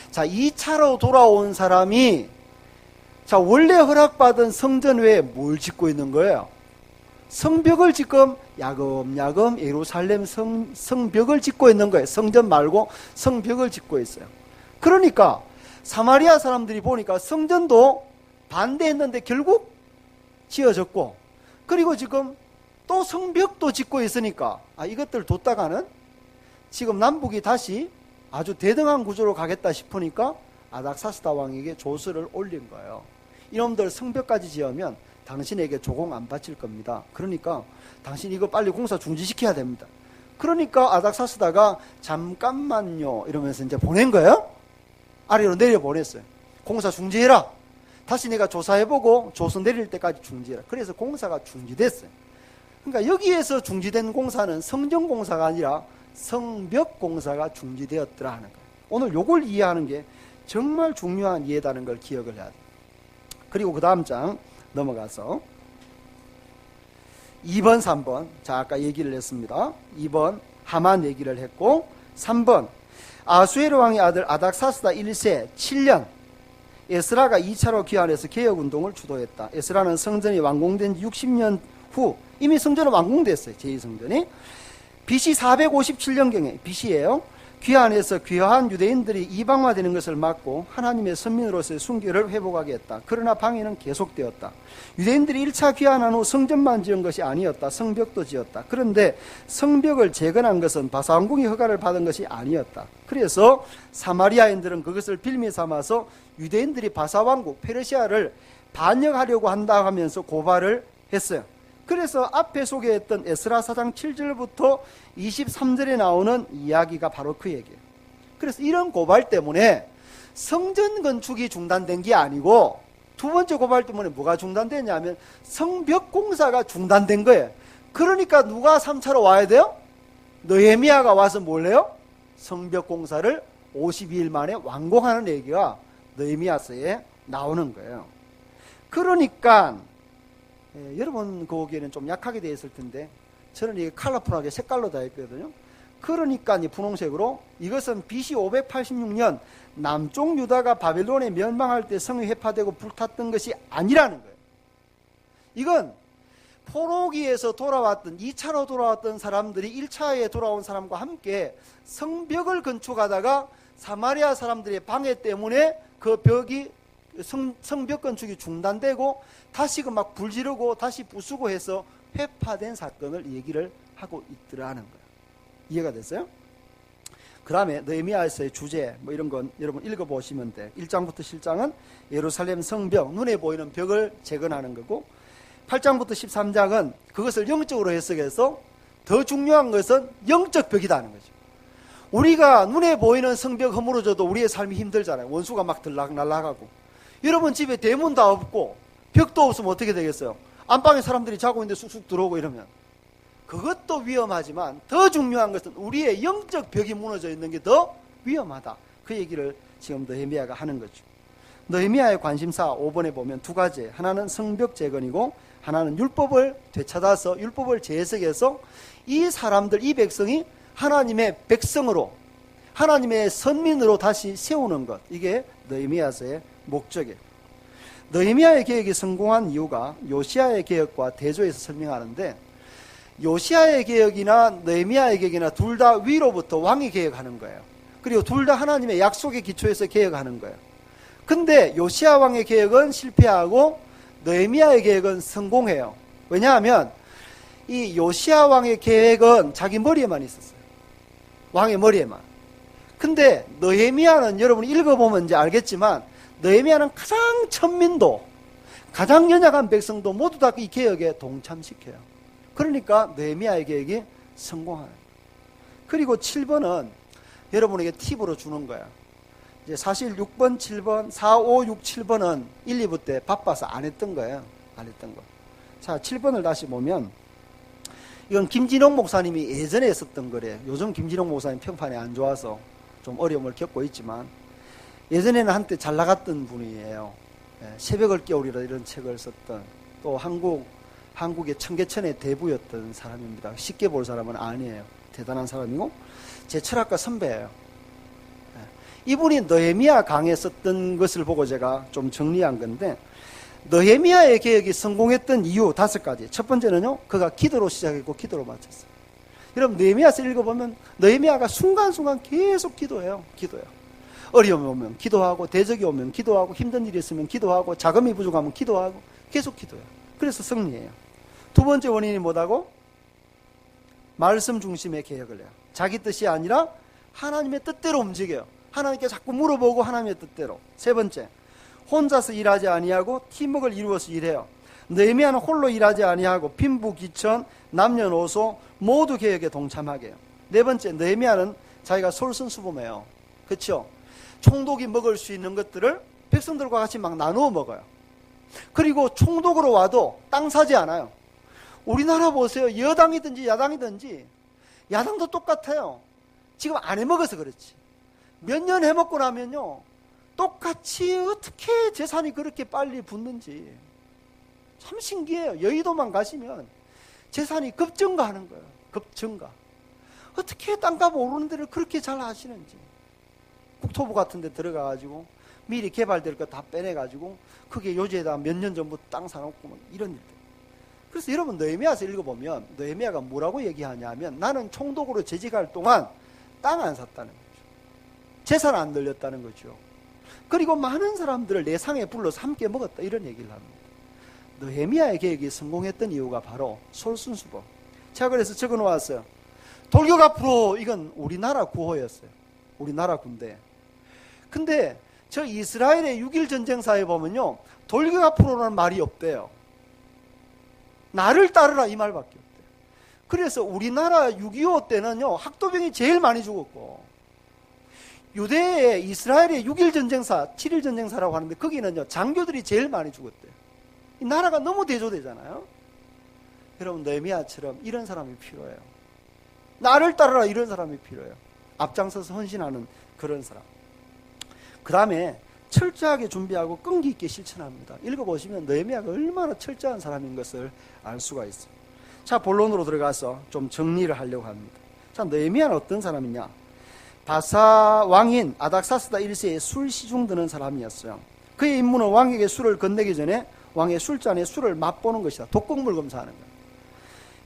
Speaker 1: 자, 2차로 돌아온 사람이 자, 원래 허락받은 성전 외에 뭘 짓고 있는 거예요? 성벽을 지금 야금야금 예루살렘 성벽을 짓고 있는 거예요. 성전 말고 성벽을 짓고 있어요. 그러니까 사마리아 사람들이 보니까 성전도 반대했는데 결국 지어졌고 그리고 지금 또 성벽도 짓고 있으니까 이것들 뒀다가는 지금 남북이 다시 아주 대등한 구조로 가겠다 싶으니까 아닥사스다 왕에게 조서를 올린 거예요. 이놈들 성벽까지 지으면 당신에게 조공 안 바칠 겁니다. 그러니까 당신 이거 빨리 공사 중지시켜야 됩니다. 그러니까 아닥사스다가 잠깐만요 이러면서 이제 보낸 거예요. 아래로 내려보냈어요. 공사 중지해라. 다시 내가 조사해보고 조서 내릴 때까지 중지해라. 그래서 공사가 중지됐어요. 그러니까 여기에서 중지된 공사는 성전공사가 아니라 성벽공사가 중지되었더라 하는 거예요. 오늘 요걸 이해하는 게 정말 중요한 이해다는 걸 기억을 해야 돼요. 그리고 그 다음 장 넘어가서 2번, 3번. 자, 아까 얘기를 했습니다. 2번 하만 얘기를 했고, 3번 아수에르 왕의 아들 아닥사스다 1세 7년 에스라가 2차로 귀환해서 개혁운동을 주도했다. 에스라는 성전이 완공된 지 60년 후 이미 성전은 완공됐어요. 제2성전이 BC 457년경에 BC예요. 귀환해서 귀화한 유대인들이 이방화되는 것을 막고 하나님의 선민으로서의 순결을 회복하게 했다. 그러나 방해는 계속되었다. 유대인들이 1차 귀환한 후 성전만 지은 것이 아니었다. 성벽도 지었다. 그런데 성벽을 재건한 것은 바사왕궁이 허가를 받은 것이 아니었다. 그래서 사마리아인들은 그것을 빌미 삼아서 유대인들이 바사왕국 페르시아를 반역하려고 한다 하면서 고발을 했어요. 그래서 앞에 소개했던 에스라 4장 7절부터 23절에 나오는 이야기가 바로 그 얘기예요. 그래서 이런 고발 때문에 성전 건축이 중단된 게 아니고 두 번째 고발 때문에 뭐가 중단됐냐면 성벽 공사가 중단된 거예요. 그러니까 누가 3차로 와야 돼요? 느헤미야가 와서 뭘 해요? 성벽 공사를 52일 만에 완공하는 얘기가 느헤미야서에 나오는 거예요. 그러니까 여러분 거기에는 좀 약하게 되어 있을 텐데 저는 이게 컬러풀하게 색깔로 다 했거든요. 그러니까 이 분홍색으로 이것은 BC 586년 남쪽 유다가 바벨론에 멸망할 때 성이 회파되고 불탔던 것이 아니라는 거예요. 이건 포로기에서 돌아왔던 2차로 돌아왔던 사람들이 1차에 돌아온 사람과 함께 성벽을 건축하다가 사마리아 사람들의 방해 때문에 그 벽이 성벽 건축이 중단되고 다시 막 불지르고 다시 부수고 해서 회파된 사건을 얘기를 하고 있더라는 거예요. 이해가 됐어요? 그 다음에 느헤미야서의 주제 뭐 이런 건 여러분 읽어보시면 돼. 1장부터 7장은 예루살렘 성벽, 눈에 보이는 벽을 재건하는 거고 8장부터 13장은 그것을 영적으로 해석해서 더 중요한 것은 영적 벽이다는 거죠. 우리가 눈에 보이는 성벽 허물어져도 우리의 삶이 힘들잖아요. 원수가 막 날아가고. 여러분 집에 대문 다 없고 벽도 없으면 어떻게 되겠어요? 안방에 사람들이 자고 있는데 쑥쑥 들어오고 이러면 그것도 위험하지만 더 중요한 것은 우리의 영적 벽이 무너져 있는 게 더 위험하다. 그 얘기를 지금 느헤미야가 하는 거죠. 느헤미야의 관심사 5번에 보면 두 가지, 하나는 성벽 재건이고 하나는 율법을 되찾아서 율법을 재해석해서 이 사람들, 이 백성이 하나님의 백성으로 하나님의 선민으로 다시 세우는 것, 이게 느헤미야서의 목적이에요. 느헤미야의 개혁이 성공한 이유가 요시야의 개혁과 대조해서 설명하는데 요시야의 개혁이나 느헤미야의 개혁이나 둘 다 위로부터 왕이 개혁하는 거예요. 그리고 둘 다 하나님의 약속의 기초에서 개혁하는 거예요. 근데 요시야 왕의 개혁은 실패하고 느헤미야의 개혁은 성공해요. 왜냐하면 이 요시야 왕의 계획은 자기 머리에만 있었어요. 왕의 머리에만. 근데 느헤미야는 여러분 읽어보면 이제 알겠지만 느헤미야는 가장 천민도, 가장 연약한 백성도 모두 다 이 개혁에 동참시켜요. 그러니까 느헤미야의 계획이 성공하는 거예요. 그리고 7번은 여러분에게 팁으로 주는 거예요. 이제 사실 6번, 7번, 4, 5, 6, 7번은 1, 2부 때 바빠서 안 했던 거예요. 안 했던 거. 자, 7번을 다시 보면 이건 김진홍 목사님이 예전에 했었던 거래요. 요즘 김진홍 목사님 평판이 안 좋아서 좀 어려움을 겪고 있지만 예전에는 한때 잘 나갔던 분이에요. 새벽을 깨우리라 이런 책을 썼던 또 한국의 청계천의 대부였던 사람입니다. 쉽게 볼 사람은 아니에요. 대단한 사람이고 제 철학과 선배예요. 이분이 느헤미야 강에 썼던 것을 보고 제가 좀 정리한 건데 느헤미야의 개혁이 성공했던 이유 5가지. 첫 번째는요, 그가 기도로 시작했고 기도로 마쳤어요. 여러분 느헤미야서 읽어보면 느헤미야가 순간순간 계속 기도해요. 어려움이 오면 기도하고, 대적이 오면 기도하고, 힘든 일이 있으면 기도하고, 자금이 부족하면 기도하고, 계속 기도해요. 그래서 승리해요. 두 번째 원인이 뭐다고? 말씀 중심의 개혁을 해요. 자기 뜻이 아니라 하나님의 뜻대로 움직여요. 하나님께 자꾸 물어보고 하나님의 뜻대로. 세 번째, 혼자서 일하지 아니하고 팀워크를 이루어서 일해요. 느헤미야는 홀로 일하지 아니하고 빈부귀천, 남녀노소 모두 개혁에 동참하게 해요. 네 번째, 느헤미야는 자기가 솔선수범해요. 그렇죠? 총독이 먹을 수 있는 것들을 백성들과 같이 막 나누어 먹어요. 그리고 총독으로 와도 땅 사지 않아요. 우리나라 보세요. 여당이든지 야당이든지 야당도 똑같아요. 지금 안 해먹어서 그렇지. 몇 년 해먹고 나면요, 똑같이 어떻게 재산이 그렇게 빨리 붙는지 참 신기해요. 여의도만 가시면 재산이 급증가하는 거예요. 급증가. 어떻게 땅값 오르는 데를 그렇게 잘 아시는지. 국토부 같은 데 들어가가지고 미리 개발될 거 다 빼내가지고 그게 요지에다 몇 년 전부터 땅 사놓고 뭐 이런 일들. 그래서 여러분 느헤미야서 읽어보면 느헤미야가 뭐라고 얘기하냐면 나는 총독으로 재직할 동안 땅 안 샀다는 거죠. 재산 안 늘렸다는 거죠. 그리고 많은 사람들을 내 상에 불러서 함께 먹었다 이런 얘기를 합니다. 느헤미야의 계획이 성공했던 이유가 바로 솔선수범. 제가 그래서 적어놓았어요. 돌격 앞으로. 이건 우리나라 구호였어요. 우리나라 군대. 근데 저 이스라엘의 6.1 전쟁사에 보면요, 돌격 앞으로라는 말이 없대요. 나를 따르라 이 말밖에 없대요. 그래서 우리나라 6.25 때는요, 학도병이 제일 많이 죽었고, 유대의 이스라엘의 6.1 전쟁사, 7.1 전쟁사라고 하는데 거기는요, 장교들이 제일 많이 죽었대요. 이 나라가 너무 대조되잖아요. 여러분 느헤미야처럼 이런 사람이 필요해요. 나를 따르라 이런 사람이 필요해요. 앞장서서 헌신하는 그런 사람. 그 다음에 철저하게 준비하고 끈기 있게 실천합니다. 읽어보시면 느헤미야가 얼마나 철저한 사람인 것을 알 수가 있어요. 자, 본론으로 들어가서 좀 정리를 하려고 합니다. 자, 느헤미야는 어떤 사람이냐? 바사 왕인 아닥사스다 1세에 술 시중 드는 사람이었어요. 그의 임무는 왕에게 술을 건네기 전에 왕의 술잔에 술을 맛보는 것이다. 독극물 검사하는 거예요.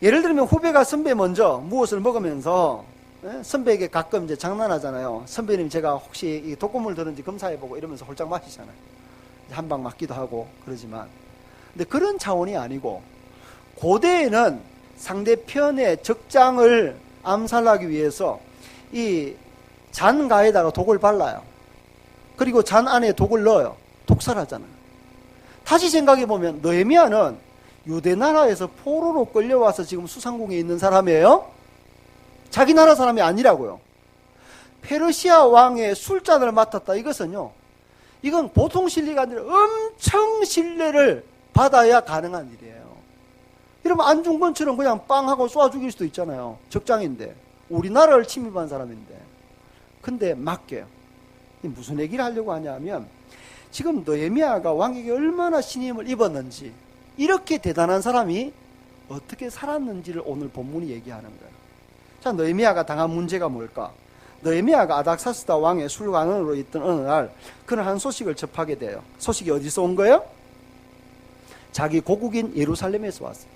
Speaker 1: 예를 들면 후배가 선배 먼저 무엇을 먹으면서 선배에게 가끔 이제 장난하잖아요. 선배님 제가 혹시 이 독극물 들은지 검사해보고 이러면서 홀짝 마시잖아요. 한 방 맞기도 하고 그러지만, 근데 그런 차원이 아니고 고대에는 상대편의 적장을 암살하기 위해서 이 잔가에다가 독을 발라요. 그리고 잔 안에 독을 넣어요. 독살하잖아요. 다시 생각해보면 느헤미야는 유대 나라에서 포로로 끌려와서 지금 수상궁에 있는 사람이에요. 자기 나라 사람이 아니라고요. 페르시아 왕의 술잔을 맡았다. 이것은요, 이건 보통 신뢰가 아니라 엄청 신뢰를 받아야 가능한 일이에요. 이러면 안중근처럼 그냥 빵 하고 쏴 죽일 수도 있잖아요. 적장인데, 우리나라를 침입한 사람인데. 근데 맡겨요. 무슨 얘기를 하려고 하냐면, 지금 느헤미야가 왕에게 얼마나 신임을 입었는지, 이렇게 대단한 사람이 어떻게 살았는지를 오늘 본문이 얘기하는 거예요. 자, 느헤미야가 당한 문제가 뭘까? 느헤미야가 아닥사스다 왕의 술관원으로 있던 어느 날 그는 한 소식을 접하게 돼요. 소식이 어디서 온 거예요? 자기 고국인 예루살렘에서 왔어요.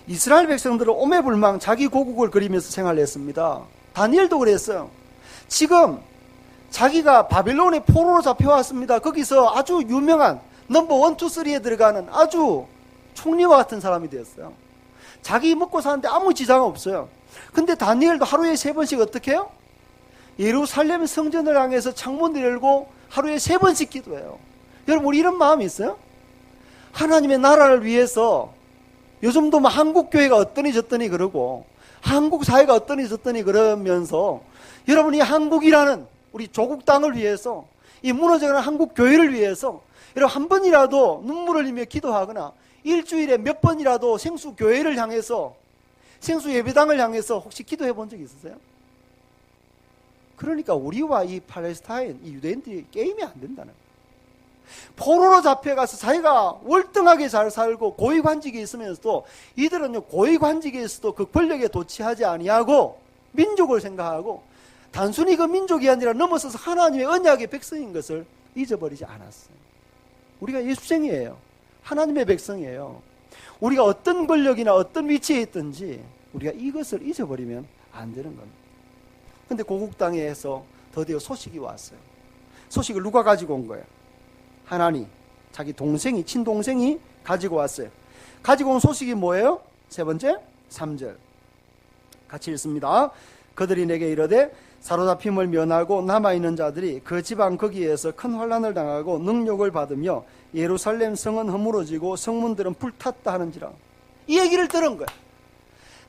Speaker 1: 이스라엘 백성들은 오매불망 자기 고국을 그리면서 생활했습니다. 다니엘도 그랬어요. 지금 자기가 바빌론의 포로로 잡혀왔습니다. 거기서 아주 유명한 넘버 1, 2, 3에 들어가는 아주 총리와 같은 사람이 되었어요. 자기 먹고 사는데 아무 지장 없어요. 근데 다니엘도 하루에 3번씩 어떻게 해요? 예루살렘 성전을 향해서 창문을 열고 하루에 3번씩 기도해요. 여러분, 우리 이런 마음이 있어요? 하나님의 나라를 위해서 요즘도 뭐 한국 교회가 어떠니 저떠니 그러고 한국 사회가 어떠니 저떠니 그러면서 여러분, 이 한국이라는 우리 조국 땅을 위해서, 이 무너져가는 한국 교회를 위해서 여러분 한 번이라도 눈물을 흘리며 기도하거나 일주일에 몇 번이라도 생수 교회를 향해서, 생수 예배당을 향해서 혹시 기도해 본 적 있으세요? 그러니까 우리와 이 팔레스타인, 이 유대인들이 게임이 안 된다는 거예요. 포로로 잡혀가서 자기가 월등하게 잘 살고 고위관직에 있으면서도 이들은요, 고위관직에서도 그 권력에 도취하지 아니하고 민족을 생각하고 단순히 그 민족이 아니라 넘어서서 하나님의 언약의 백성인 것을 잊어버리지 않았어요. 우리가 예수생이에요. 하나님의 백성이에요. 우리가 어떤 권력이나 어떤 위치에 있든지 우리가 이것을 잊어버리면 안 되는 겁니다. 근데 고국 땅에서 드디어 소식이 왔어요. 소식을 누가 가지고 온 거예요? 하나니, 자기 동생이, 친동생이 가지고 왔어요. 가지고 온 소식이 뭐예요? 세 번째 3절 같이 읽습니다. 그들이 내게 이르되 사로잡힘을 면하고 남아있는 자들이 그 지방 거기에서 큰 환난을 당하고 능욕을 받으며 예루살렘 성은 허물어지고 성문들은 불탔다 하는지라. 이 얘기를 들은 거예요.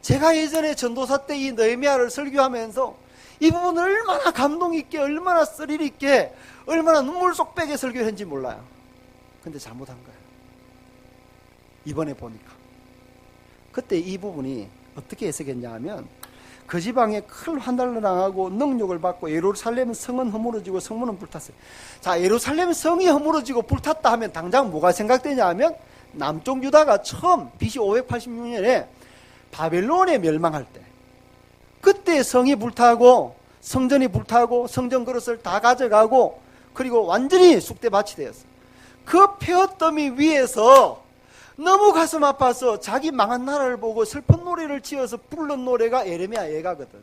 Speaker 1: 제가 예전에 전도사 때 이 느헤미야를 설교하면서 이 부분을 얼마나 감동 있게, 얼마나 스릴 있게, 얼마나 눈물 쏙 빼게 설교를 했는지 몰라요. 근데 잘못한 거예요. 이번에 보니까. 그때 이 부분이 어떻게 해석했냐 하면 그 지방에 큰 환난을 당하고 능욕을 받고 예루살렘 성은 허물어지고 성문은 불탔어요. 자, 예루살렘 성이 허물어지고 불탔다 하면 당장 뭐가 생각되냐 하면 남쪽 유다가 처음 BC 586년에 바벨론에 멸망할 때 그때 성이 불타고 성전이 불타고 성전 그릇을 다 가져가고 그리고 완전히 쑥대밭이 되었어요. 그 폐허더미 위에서 너무 가슴 아파서 자기 망한 나라를 보고 슬픈 노래를 지어서 부른 노래가 예레미야 예가거든.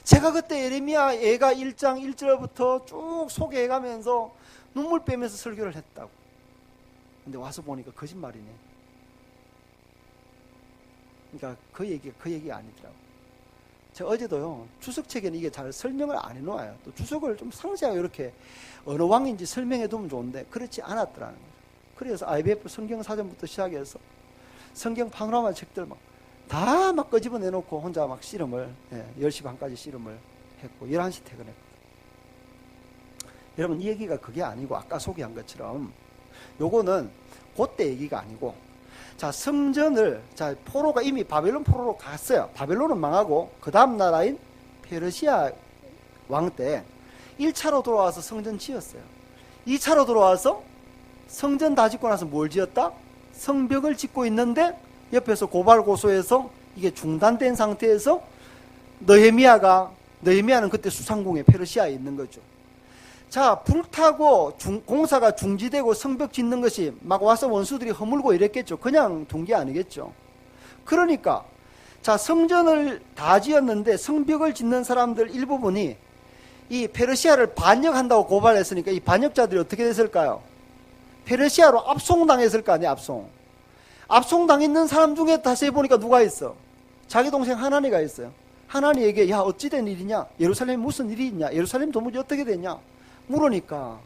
Speaker 1: 제가 그때 예레미야 예가 1장 1절부터 쭉 소개해가면서 눈물 빼면서 설교를 했다고. 근데 와서 보니까 거짓말이네. 그러니까 그 얘기가 아니더라고. 제가 어제도요, 주석책에는 이게 잘 설명을 안 해놓아요. 또 주석을 좀 상세하게 이렇게 어느 왕인지 설명해 두면 좋은데 그렇지 않았더라는 거죠. 그래서 IBF 성경사전부터 시작해서 성경 파노라마 책들 다 막 끄집어내놓고 혼자 막 씨름을 10시 반까지 씨름을 했고 11시 퇴근했거든요. 여러분 이 얘기가 그게 아니고 아까 소개한 것처럼 요거는 그때 얘기가 아니고 자 성전을 자 포로가 이미 바벨론 포로로 갔어요. 바벨론은 망하고 그 다음 나라인 페르시아 왕 때 1차로 돌아와서 성전 지었어요. 2차로 돌아와서 성전 다 짓고 나서 뭘 지었다? 성벽을 짓고 있는데 옆에서 고발고소해서 이게 중단된 상태에서 느헤미야는 그때 수상궁에 페르시아에 있는 거죠. 자, 불타고 공사가 중지되고 성벽 짓는 것이 막 와서 원수들이 허물고 이랬겠죠. 그냥 둔 게 아니겠죠. 그러니까 자, 성전을 다 지었는데 성벽을 짓는 사람들 일부분이 이 페르시아를 반역한다고 고발했으니까 이 반역자들이 어떻게 됐을까요? 페르시아로 압송당했을 거 아니에요. 압송당했는 사람 중에 다시 해보니까 누가 있어? 자기 동생 하나니가 있어요. 하나니에게 야 어찌된 일이냐? 예루살렘에 무슨 일이 있냐? 예루살렘 도무지 어떻게 됐냐? 물으니까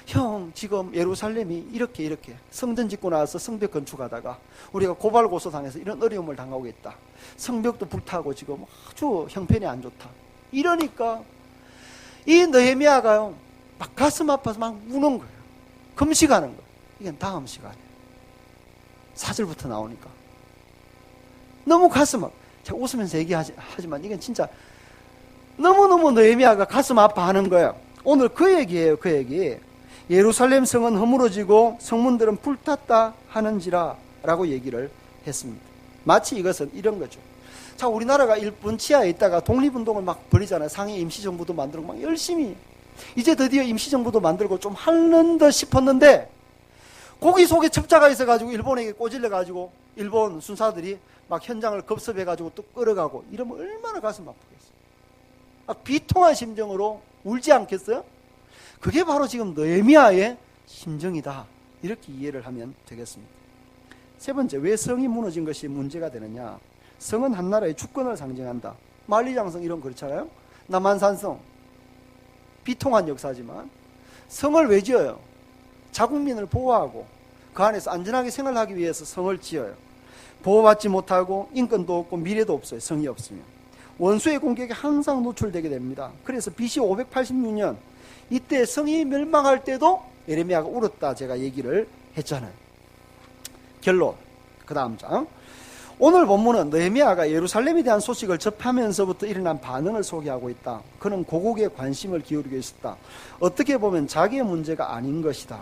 Speaker 1: 형 지금 예루살렘이 이렇게 성전 짓고 나서 성벽 건축하다가 우리가 고발고소 당해서 이런 어려움을 당하고 있다. 성벽도 불타고 지금 아주 형편이 안 좋다. 이러니까 이 느헤미야가요 막 가슴 아파서 막 우는 거예요. 금식하는 거예요. 이건 다음 시간에 4절부터 나오니까 너무 가슴 아파. 제가 웃으면서 얘기하지만 이건 진짜 너무너무 느헤미야가 가슴 아파하는 거예요. 오늘 그 얘기예요. 그 얘기. 예루살렘 성은 허물어지고 성문들은 불탔다 하는지라 라고 얘기를 했습니다. 마치 이것은 이런 거죠. 자, 우리나라가 일본 치하에 있다가 독립운동을 막 벌이잖아요. 상해 임시정부도 만들고 막 열심히 이제 드디어 임시정부도 만들고 좀 하는 듯 싶었는데 고기 속에 첩자가 있어가지고 일본에게 꼬질려가지고 일본 순사들이 막 현장을 급습해가지고 또 끌어가고 이러면 얼마나 가슴 아프겠어요. 비통한 심정으로 울지 않겠어요? 그게 바로 지금 느헤미야의 심정이다. 이렇게 이해를 하면 되겠습니다. 세 번째, 왜 성이 무너진 것이 문제가 되느냐? 성은 한 나라의 주권을 상징한다. 만리장성 이런 거 그렇잖아요. 남한산성 비통한 역사지만 성을 왜 지어요? 자국민을 보호하고 그 안에서 안전하게 생활하기 위해서 성을 지어요. 보호받지 못하고 인권도 없고 미래도 없어요. 성이 없으면 원수의 공격에 항상 노출되게 됩니다. 그래서 BC 586년 이때 성이 멸망할 때도 예레미야가 울었다 제가 얘기를 했잖아요. 결론 그 다음 장. 오늘 본문은 느헤미야가 예루살렘에 대한 소식을 접하면서부터 일어난 반응을 소개하고 있다. 그는 고국에 관심을 기울이고 있었다. 어떻게 보면 자기의 문제가 아닌 것이다.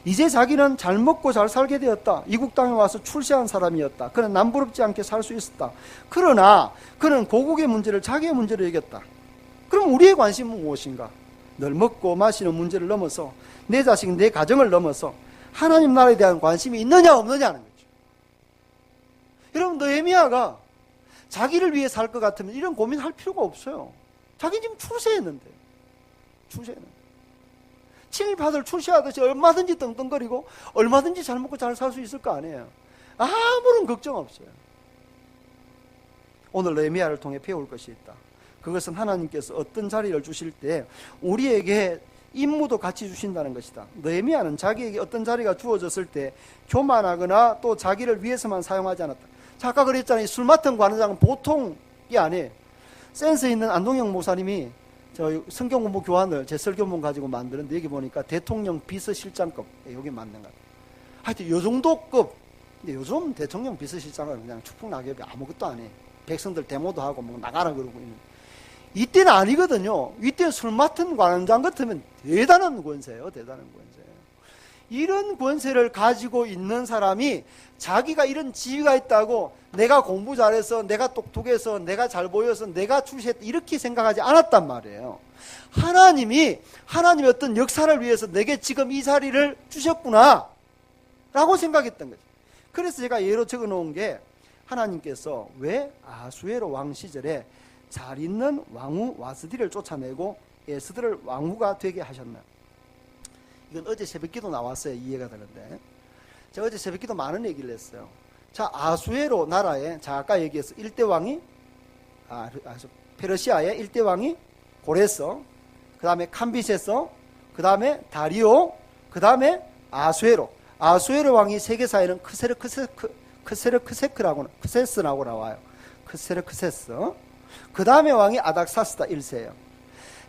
Speaker 1: 이제 자기는 잘 먹고 잘 살게 되었다. 이국 땅에 와서 출세한 사람이었다. 그는 남부럽지 않게 살 수 있었다. 그러나 그는 고국의 문제를 자기의 문제로 여겼다. 그럼 우리의 관심은 무엇인가? 늘 먹고 마시는 문제를 넘어서 내 자식, 내 가정을 넘어서 하나님 나라에 대한 관심이 있느냐 없느냐는 거죠. 여러분 느헤미야가 자기를 위해 살 것 같으면 이런 고민할 필요가 없어요. 자기 지금 출세했는데 7, 8을 출세하듯이 얼마든지 떵떵거리고 얼마든지 잘 먹고 잘 살 수 있을 거 아니에요. 아무런 걱정 없어요. 오늘 느헤미야를 통해 배울 것이 있다. 그것은 하나님께서 어떤 자리를 주실 때 우리에게 임무도 같이 주신다는 것이다. 느헤미야는 자기에게 어떤 자리가 주어졌을 때 교만하거나 또 자기를 위해서만 사용하지 않았다. 자, 아까 그랬잖아요. 술 맡은 관원장은 보통이 아니에요. 센스 있는 안동영 목사님이 저 성경 공부 교환을 제 설교문 가지고 만드는데 여기 보니까 대통령 비서실장급, 여기 맞는 것 같아요. 하여튼 요 정도급. 근데 요즘 대통령 비서실장은 그냥 축풍낙엽이 아무것도 안 해. 백성들 데모도 하고 뭐 나가라 그러고 있는. 이때는 아니거든요. 이때 술 맡은 관원장 같으면 대단한 권세예요. 대단한 권세예요. 이런 권세를 가지고 있는 사람이 자기가 이런 지위가 있다고 내가 공부 잘해서 내가 똑똑해서 내가 잘 보여서 내가 출세했다 이렇게 생각하지 않았단 말이에요. 하나님이 어떤 역사를 위해서 내게 지금 이 자리를 주셨구나 라고 생각했던 거죠. 그래서 제가 예로 적어 놓은 게 하나님께서 왜 아수에로 왕 시절에 잘 있는 왕후 와스디를 쫓아내고 에스더를 왕후가 되게 하셨나. 이건 어제 새벽기도 나왔어요. 이해가 되는데 제가 어제 새벽기도 많은 얘기를 했어요. 자, 아수에로 나라에 자 아까 얘기했어. 1대 왕이 페르시아의 1대 왕이 고레서, 그 다음에 캄비세서, 그 다음에 다리오, 그 다음에 아수에로 왕이 세계사에는 크세스라고 나와요. 크세스. 그 다음에 왕이 아닥사스다 1세예요.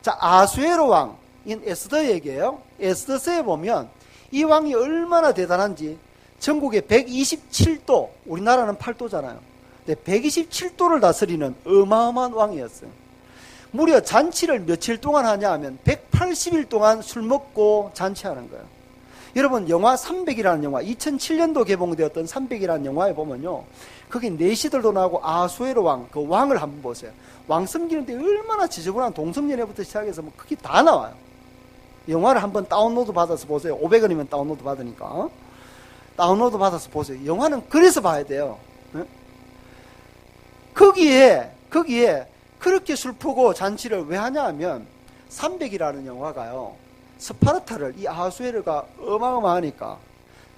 Speaker 1: 자, 아수에로 왕인 에스더에게요. 에스더서에 보면 이 왕이 얼마나 대단한지 전국에 127도, 우리나라는 8도잖아요. 127도를 다스리는 어마어마한 왕이었어요. 무려 잔치를 며칠 동안 하냐 하면 180일 동안 술 먹고 잔치하는 거예요. 여러분 영화 300이라는 영화, 2007년도 개봉되었던 300이라는 영화에 보면요, 거기 내시들도 나오고 아수에로 왕, 그 왕을 한번 보세요. 왕 섬기는데 얼마나 지저분한 동성연애부터 시작해서 뭐 그게 다 나와요. 영화를 한번 다운로드 받아서 보세요. 500원이면 다운로드 받으니까 다운로드 받아서 보세요. 영화는 그래서 봐야 돼요. 거기에 그렇게 슬프고 잔치를 왜 하냐 하면 300이라는 영화가요, 스파르타를, 이 아수에르가 어마어마하니까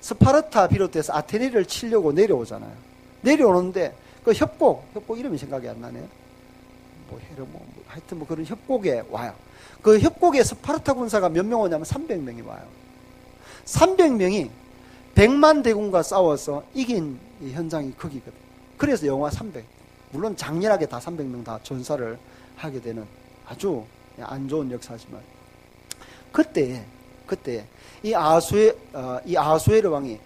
Speaker 1: 스파르타 비롯해서 아테네를 치려고 내려오잖아요. 내려오는데 그 협곡 이름이 생각이 안 나네요. 하여튼 그런 협곡에 와요. 그 협곡에 스파르타 군사가 몇 명 오냐면 300명이 와요. 300명이 100만 대군과 싸워서 이긴 이 현장이 거기거든. 그래서 영화 300. 물론 장렬하게 다 300명 다 전사를 하게 되는 아주 안 좋은 역사지만, 그때 이 아수에르 왕이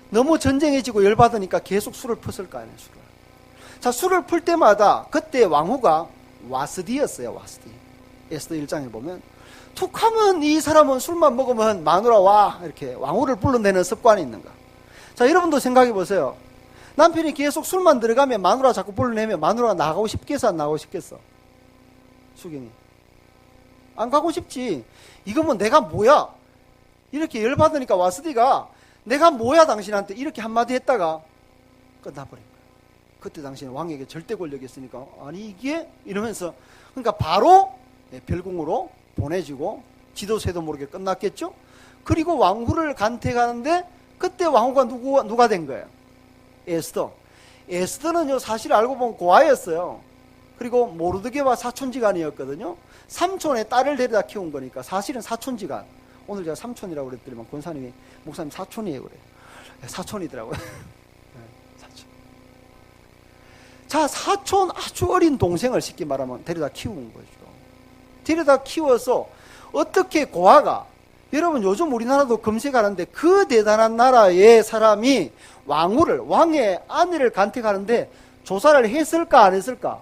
Speaker 1: 너무 전쟁에 지고 열받으니까 계속 술을 폈을 거 아니에요. 자, 술을 풀 때마다 그때 왕후가 와스디였어요. 와스디. 에스더 1장에 보면 툭하면 이 사람은 술만 먹으면 마누라 와 이렇게 왕후를 불러내는 습관이 있는가. 자, 여러분도 생각해 보세요. 남편이 계속 술만 들어가면 마누라 자꾸 불러내면 마누라가 나가고 싶겠어 안 나가고 싶겠어? 수경이 안 가고 싶지. 이거 뭐 내가 뭐야 이렇게 열받으니까 와스디가 내가 뭐야 당신한테 이렇게 한마디 했다가 끝나버린 거야. 그때 당시에 왕에게 절대 권력이 있으니까 아니 이게 이러면서 그러니까 바로 별궁으로 보내지고 지도새도 모르게 끝났겠죠. 그리고 왕후를 간택하는데 그때 왕후가 누가 된 거예요? 에스더. 에스더는요 사실 알고 보면 고아였어요. 그리고 모르드게와 사촌지간이었거든요. 삼촌의 딸을 데려다 키운 거니까 사실은 사촌지간. 오늘 제가 삼촌이라고 그랬더니만 권사님이 목사님 사촌이에요 그래요. 사촌이더라고요. 사촌. 자, 사촌 아주 어린 동생을 쉽게 말하면 데려다 키운 거죠. 데려다 키워서 어떻게 고아가, 여러분 요즘 우리나라도 검색하는데 그 대단한 나라의 사람이 왕의 아내를 간택하는데 조사를 했을까 안 했을까?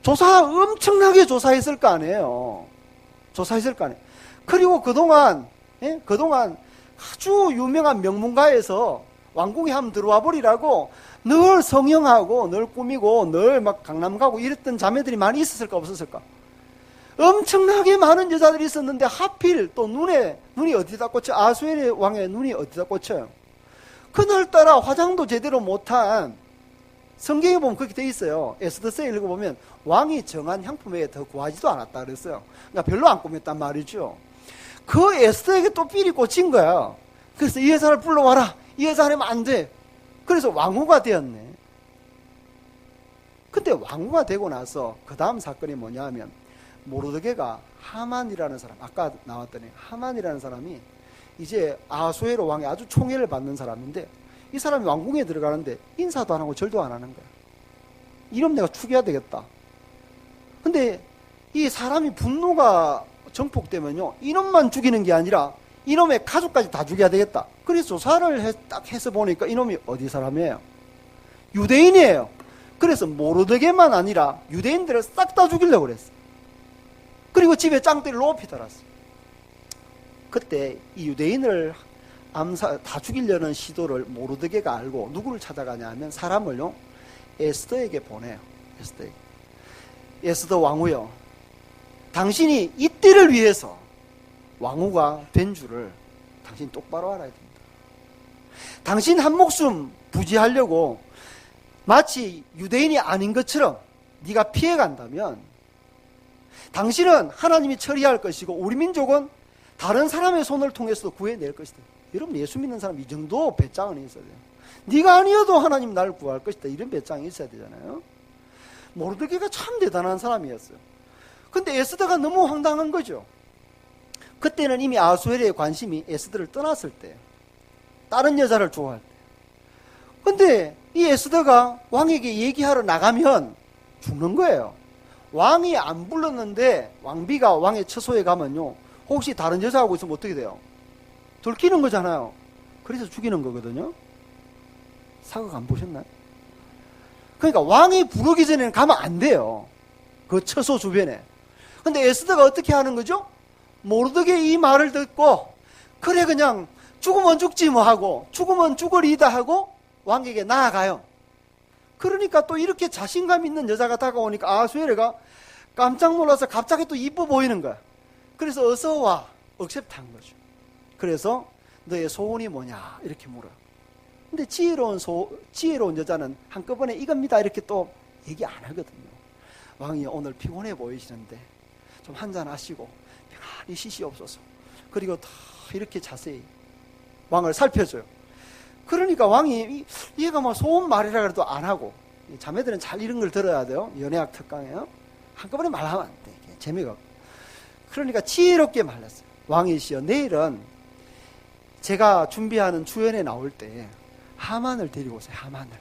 Speaker 1: 엄청나게 조사했을 거 아니에요. 조사했을 거 아니에요. 그리고 그동안 아주 유명한 명문가에서 왕궁에 한번 들어와 버리라고 늘 성형하고 늘 꾸미고 늘 막 강남 가고 이랬던 자매들이 많이 있었을까 없었을까? 엄청나게 많은 여자들이 있었는데 하필 또 눈이 어디다 꽂혀? 아수에르 왕의 눈이 어디다 꽂혀요? 그날따라 화장도 제대로 못한, 성경에 보면 그렇게 돼 있어요. 에스더서에 읽어보면 왕이 정한 향품 외에 더 구하지도 않았다 그랬어요. 그러니까 별로 안 꾸몄단 말이죠. 그 에스더에게 또 삘이 꽂힌 거야. 그래서 이 여자를 불러와라. 이 여자 아니면 안 돼. 그래서 왕후가 되었네. 근데 왕후가 되고 나서 그 다음 사건이 뭐냐 하면 모르드게가 하만이라는 사람, 아까 나왔더니 하만이라는 사람이 이제 아수에로 왕의 아주 총애를 받는 사람인데 이 사람이 왕궁에 들어가는데 인사도 안 하고 절도 안 하는 거야. 이러면 내가 죽여야 되겠다. 근데 이 사람이 분노가 정폭되면요, 이놈만 죽이는 게 아니라 이놈의 가족까지 다 죽여야 되겠다. 그래서 조사를 딱 해서 보니까 이놈이 어디 사람이에요? 유대인이에요. 그래서 모르드게만 아니라 유대인들을 싹 다 죽이려고 그랬어. 그리고 집에 짱대를 높이 달았어. 그때 이 유대인을 다 죽이려는 시도를 모르드게가 알고 누구를 찾아가냐 하면 사람을요, 에스더에게 보내요. 에스더에게. 에스더 왕후요, 당신이 이 때를 위해서 왕후가 된 줄을 당신 똑바로 알아야 됩니다. 당신 한 목숨 부지하려고 마치 유대인이 아닌 것처럼 네가 피해간다면 당신은 하나님이 처리할 것이고 우리 민족은 다른 사람의 손을 통해서 구해낼 것이다. 여러분, 예수 믿는 사람 이 정도 배짱은 있어야 돼요. 네가 아니어도 하나님 나를 구할 것이다. 이런 배짱이 있어야 되잖아요. 모르드게가 참 대단한 사람이었어요. 근데 에스더가 너무 황당한 거죠. 그때는 이미 아수에르의 관심이 에스더를 떠났을 때, 다른 여자를 좋아할 때. 근데 이 에스더가 왕에게 얘기하러 나가면 죽는 거예요. 왕이 안 불렀는데 왕비가 왕의 처소에 가면요, 혹시 다른 여자하고 있으면 어떻게 돼요? 들키는 거잖아요. 그래서 죽이는 거거든요. 사극 안 보셨나요? 그러니까 왕이 부르기 전에는 가면 안 돼요. 그 처소 주변에. 근데 에스더가 어떻게 하는 거죠? 모르드게 이 말을 듣고, 그래 그냥 죽으면 죽지 뭐 하고 죽으면 죽으리다 하고 왕에게 나아가요. 그러니까 또 이렇게 자신감 있는 여자가 다가오니까 아수에르가 깜짝 놀라서 갑자기 또 이뻐 보이는 거야. 그래서 어서 와, 억셉트한 거죠. 그래서 너의 소원이 뭐냐 이렇게 물어요. 근데 지혜로운 여자는 한꺼번에 이겁니다 이렇게 또 얘기 안 하거든요. 왕이 오늘 피곤해 보이시는데 좀 한잔 하시고 편안히 쉬시옵소서. 그리고 다 이렇게 자세히 왕을 살펴줘요. 그러니까 왕이 얘가 뭐 소원 말이라 그래도 안 하고, 자매들은 잘 이런 걸 들어야 돼요. 연애학 특강에요. 한꺼번에 말하면 안 돼. 재미가 없고. 그러니까 지혜롭게 말렸어요. 왕이시여, 내일은 제가 준비하는 주연에 나올 때 하만을 데리고 오세요. 하만을.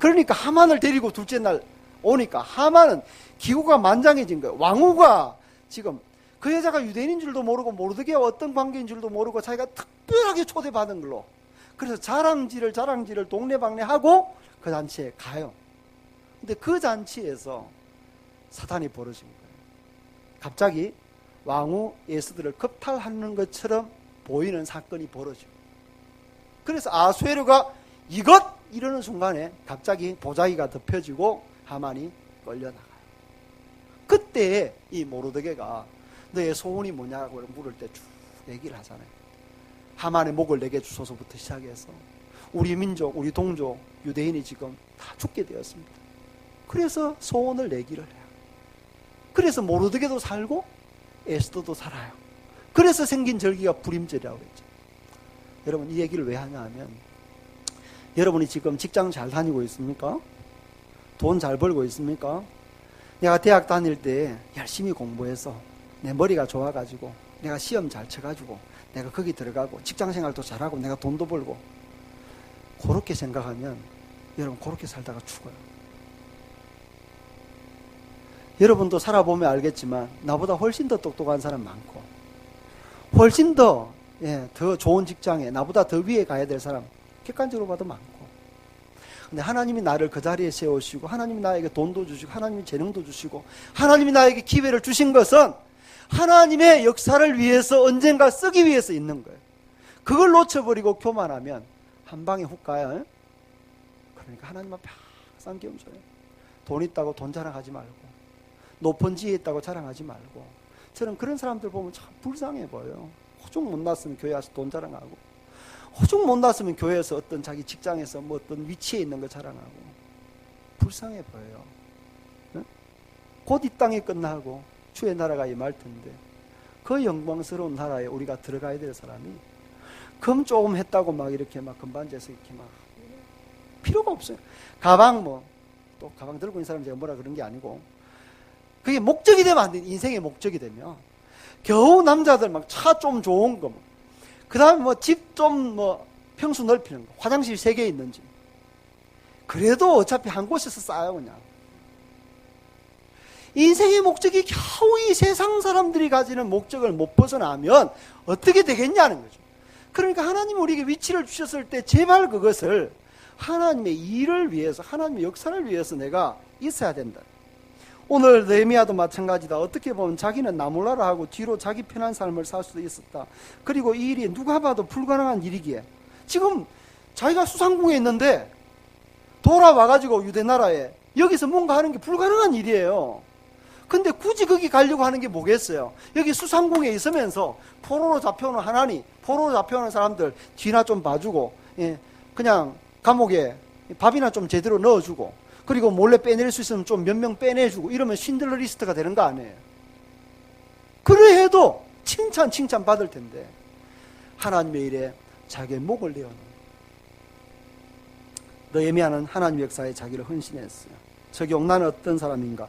Speaker 1: 그러니까 하만을 데리고 둘째 날 오니까 하만은 기구가 만장해진 거예요. 왕후가 지금 그 여자가 유대인인 줄도 모르고 모르드게와 어떤 관계인 줄도 모르고 자기가 특별하게 초대받은 걸로, 그래서 자랑질을 동네방네하고 그 잔치에 가요. 근데 그 잔치에서 사탄이 벌어진 거예요. 갑자기 왕후 에스더를 겁탈하는 것처럼 보이는 사건이 벌어지고, 그래서 아수에르가 이것! 이러는 순간에 갑자기 보자기가 덮여지고 하만이 끌려나가요. 그때 이 모르드게가 너의 소원이 뭐냐고 물을 때 쭉 얘기를 하잖아요. 하만의 목을 내게 주소서부터 시작해서 우리 민족, 우리 동족, 유대인이 지금 다 죽게 되었습니다. 그래서 소원을 내기를 해요. 그래서 모르드게도 살고 에스더도 살아요. 그래서 생긴 절기가 불임절이라고 했죠. 여러분, 이 얘기를 왜 하냐 하면, 여러분이 지금 직장 잘 다니고 있습니까? 돈 잘 벌고 있습니까? 내가 대학 다닐 때 열심히 공부해서 내 머리가 좋아가지고 내가 시험 잘 쳐가지고 내가 거기 들어가고 직장생활도 잘하고 내가 돈도 벌고, 그렇게 생각하면 여러분 그렇게 살다가 죽어요. 여러분도 살아보면 알겠지만 나보다 훨씬 더 똑똑한 사람 많고 훨씬 더 좋은 직장에 나보다 더 위에 가야 될 사람 객관적으로 봐도 많고, 근데 하나님이 나를 그 자리에 세우시고 하나님이 나에게 돈도 주시고 하나님이 재능도 주시고 하나님이 나에게 기회를 주신 것은 하나님의 역사를 위해서 언젠가 쓰기 위해서 있는 거예요. 그걸 놓쳐버리고 교만하면 한 방에 훅 가요. 그러니까 하나님 앞에 항상 겸손해요. 돈 있다고 돈 자랑하지 말고, 높은 지혜 있다고 자랑하지 말고. 저는 그런 사람들 보면 참 불쌍해 보여요. 호중 못 났으면 교회 와서 돈 자랑하고, 호중 못 났으면 교회에서 어떤 자기 직장에서 뭐 어떤 위치에 있는 거 자랑하고, 불쌍해 보여요. 네? 곧 이 땅이 끝나고 주의 나라가 임할 텐데 그 영광스러운 나라에 우리가 들어가야 될 사람이 금 조금 했다고 막 이렇게 막 금반지에서 이렇게 막 필요가 없어요. 가방 또 가방 들고 있는 사람 제가 뭐라 그런 게 아니고, 그게 목적이 되면 안 돼. 인생의 목적이 되면. 겨우 남자들 막 차 좀 좋은 거, 그 다음에 집 좀 평수 넓히는 거, 화장실 3개 있는지. 그래도 어차피 한 곳에서 쌓아요, 그냥. 인생의 목적이 겨우 이 세상 사람들이 가지는 목적을 못 벗어나면 어떻게 되겠냐는 거죠. 그러니까 하나님이 우리에게 위치를 주셨을 때 제발 그것을 하나님의 일을 위해서, 하나님의 역사를 위해서 내가 있어야 된다. 오늘 느헤미야도 마찬가지다. 어떻게 보면 자기는 나몰라라 하고 뒤로 자기 편한 삶을 살 수도 있었다. 그리고 이 일이 누가 봐도 불가능한 일이기에 지금 자기가 수상궁에 있는데 돌아와가지고 유대 나라에 여기서 뭔가 하는 게 불가능한 일이에요. 근데 굳이 거기 가려고 하는 게 뭐겠어요? 여기 수상궁에 있으면서 포로로 잡혀오는 하나님, 포로로 잡혀오는 사람들 뒤나 좀 봐주고, 그냥 감옥에 밥이나 좀 제대로 넣어주고, 그리고 몰래 빼낼 수 있으면 좀 몇 명 빼내주고, 이러면 신들러 리스트가 되는 거 아니에요? 그래 해도 칭찬 받을 텐데 하나님의 일에 자기의 목을 내어놓은 느헤미야는 하나님 역사에 자기를 헌신했어요. 적용, 나는 어떤 사람인가?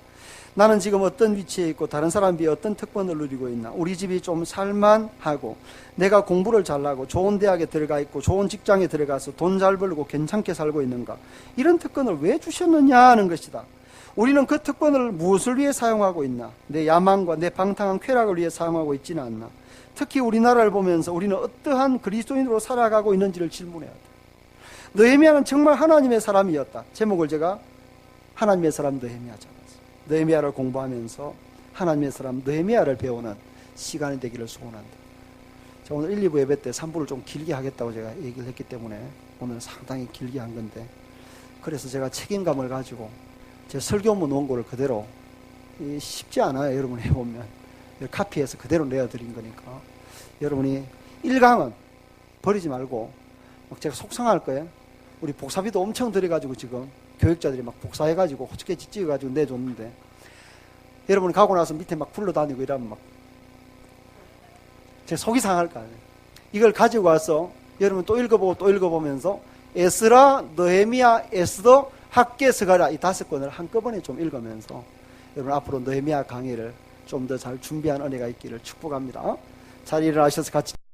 Speaker 1: 나는 지금 어떤 위치에 있고 다른 사람에 비해 어떤 특권을 누리고 있나? 우리 집이 좀 살만하고 내가 공부를 잘하고 좋은 대학에 들어가 있고 좋은 직장에 들어가서 돈 잘 벌고 괜찮게 살고 있는가? 이런 특권을 왜 주셨느냐 하는 것이다. 우리는 그 특권을 무엇을 위해 사용하고 있나? 내 야망과 내 방탕한 쾌락을 위해 사용하고 있지는 않나? 특히 우리나라를 보면서 우리는 어떠한 그리스도인으로 살아가고 있는지를 질문해야 돼. 느헤미야는 정말 하나님의 사람이었다. 제목을 제가 하나님의 사람 느헤미야 잡았어요. 느헤미야를 공부하면서 하나님의 사람 느헤미야를 배우는 시간이 되기를 소원한다. 자, 오늘 1, 2부 예배 때 3부를 좀 길게 하겠다고 제가 얘기를 했기 때문에 오늘 상당히 길게 한 건데, 그래서 제가 책임감을 가지고 제 설교문 원고를 그대로, 쉽지 않아요. 여러분 해보면 카피해서 그대로 내어드린 거니까 여러분이 1강은 버리지 말고, 제가 속상할 거예요. 우리 복사비도 엄청 들여가지고 지금 교육자들이 막 복사해가지고 호스케치 찍어가지고 내줬는데, 여러분이 가고 나서 밑에 막 굴러다니고 이러면 막 제 속이 상할 거 아니에요. 이걸 가지고 와서 여러분 또 읽어보고 또 읽어보면서 에스라, 느헤미야, 에스더, 학개, 스가랴 이 5권을 한꺼번에 좀 읽으면서 여러분 앞으로 느헤미야 강의를 좀 더 잘 준비한 은혜가 있기를 축복합니다. 잘 일어나셔서 같이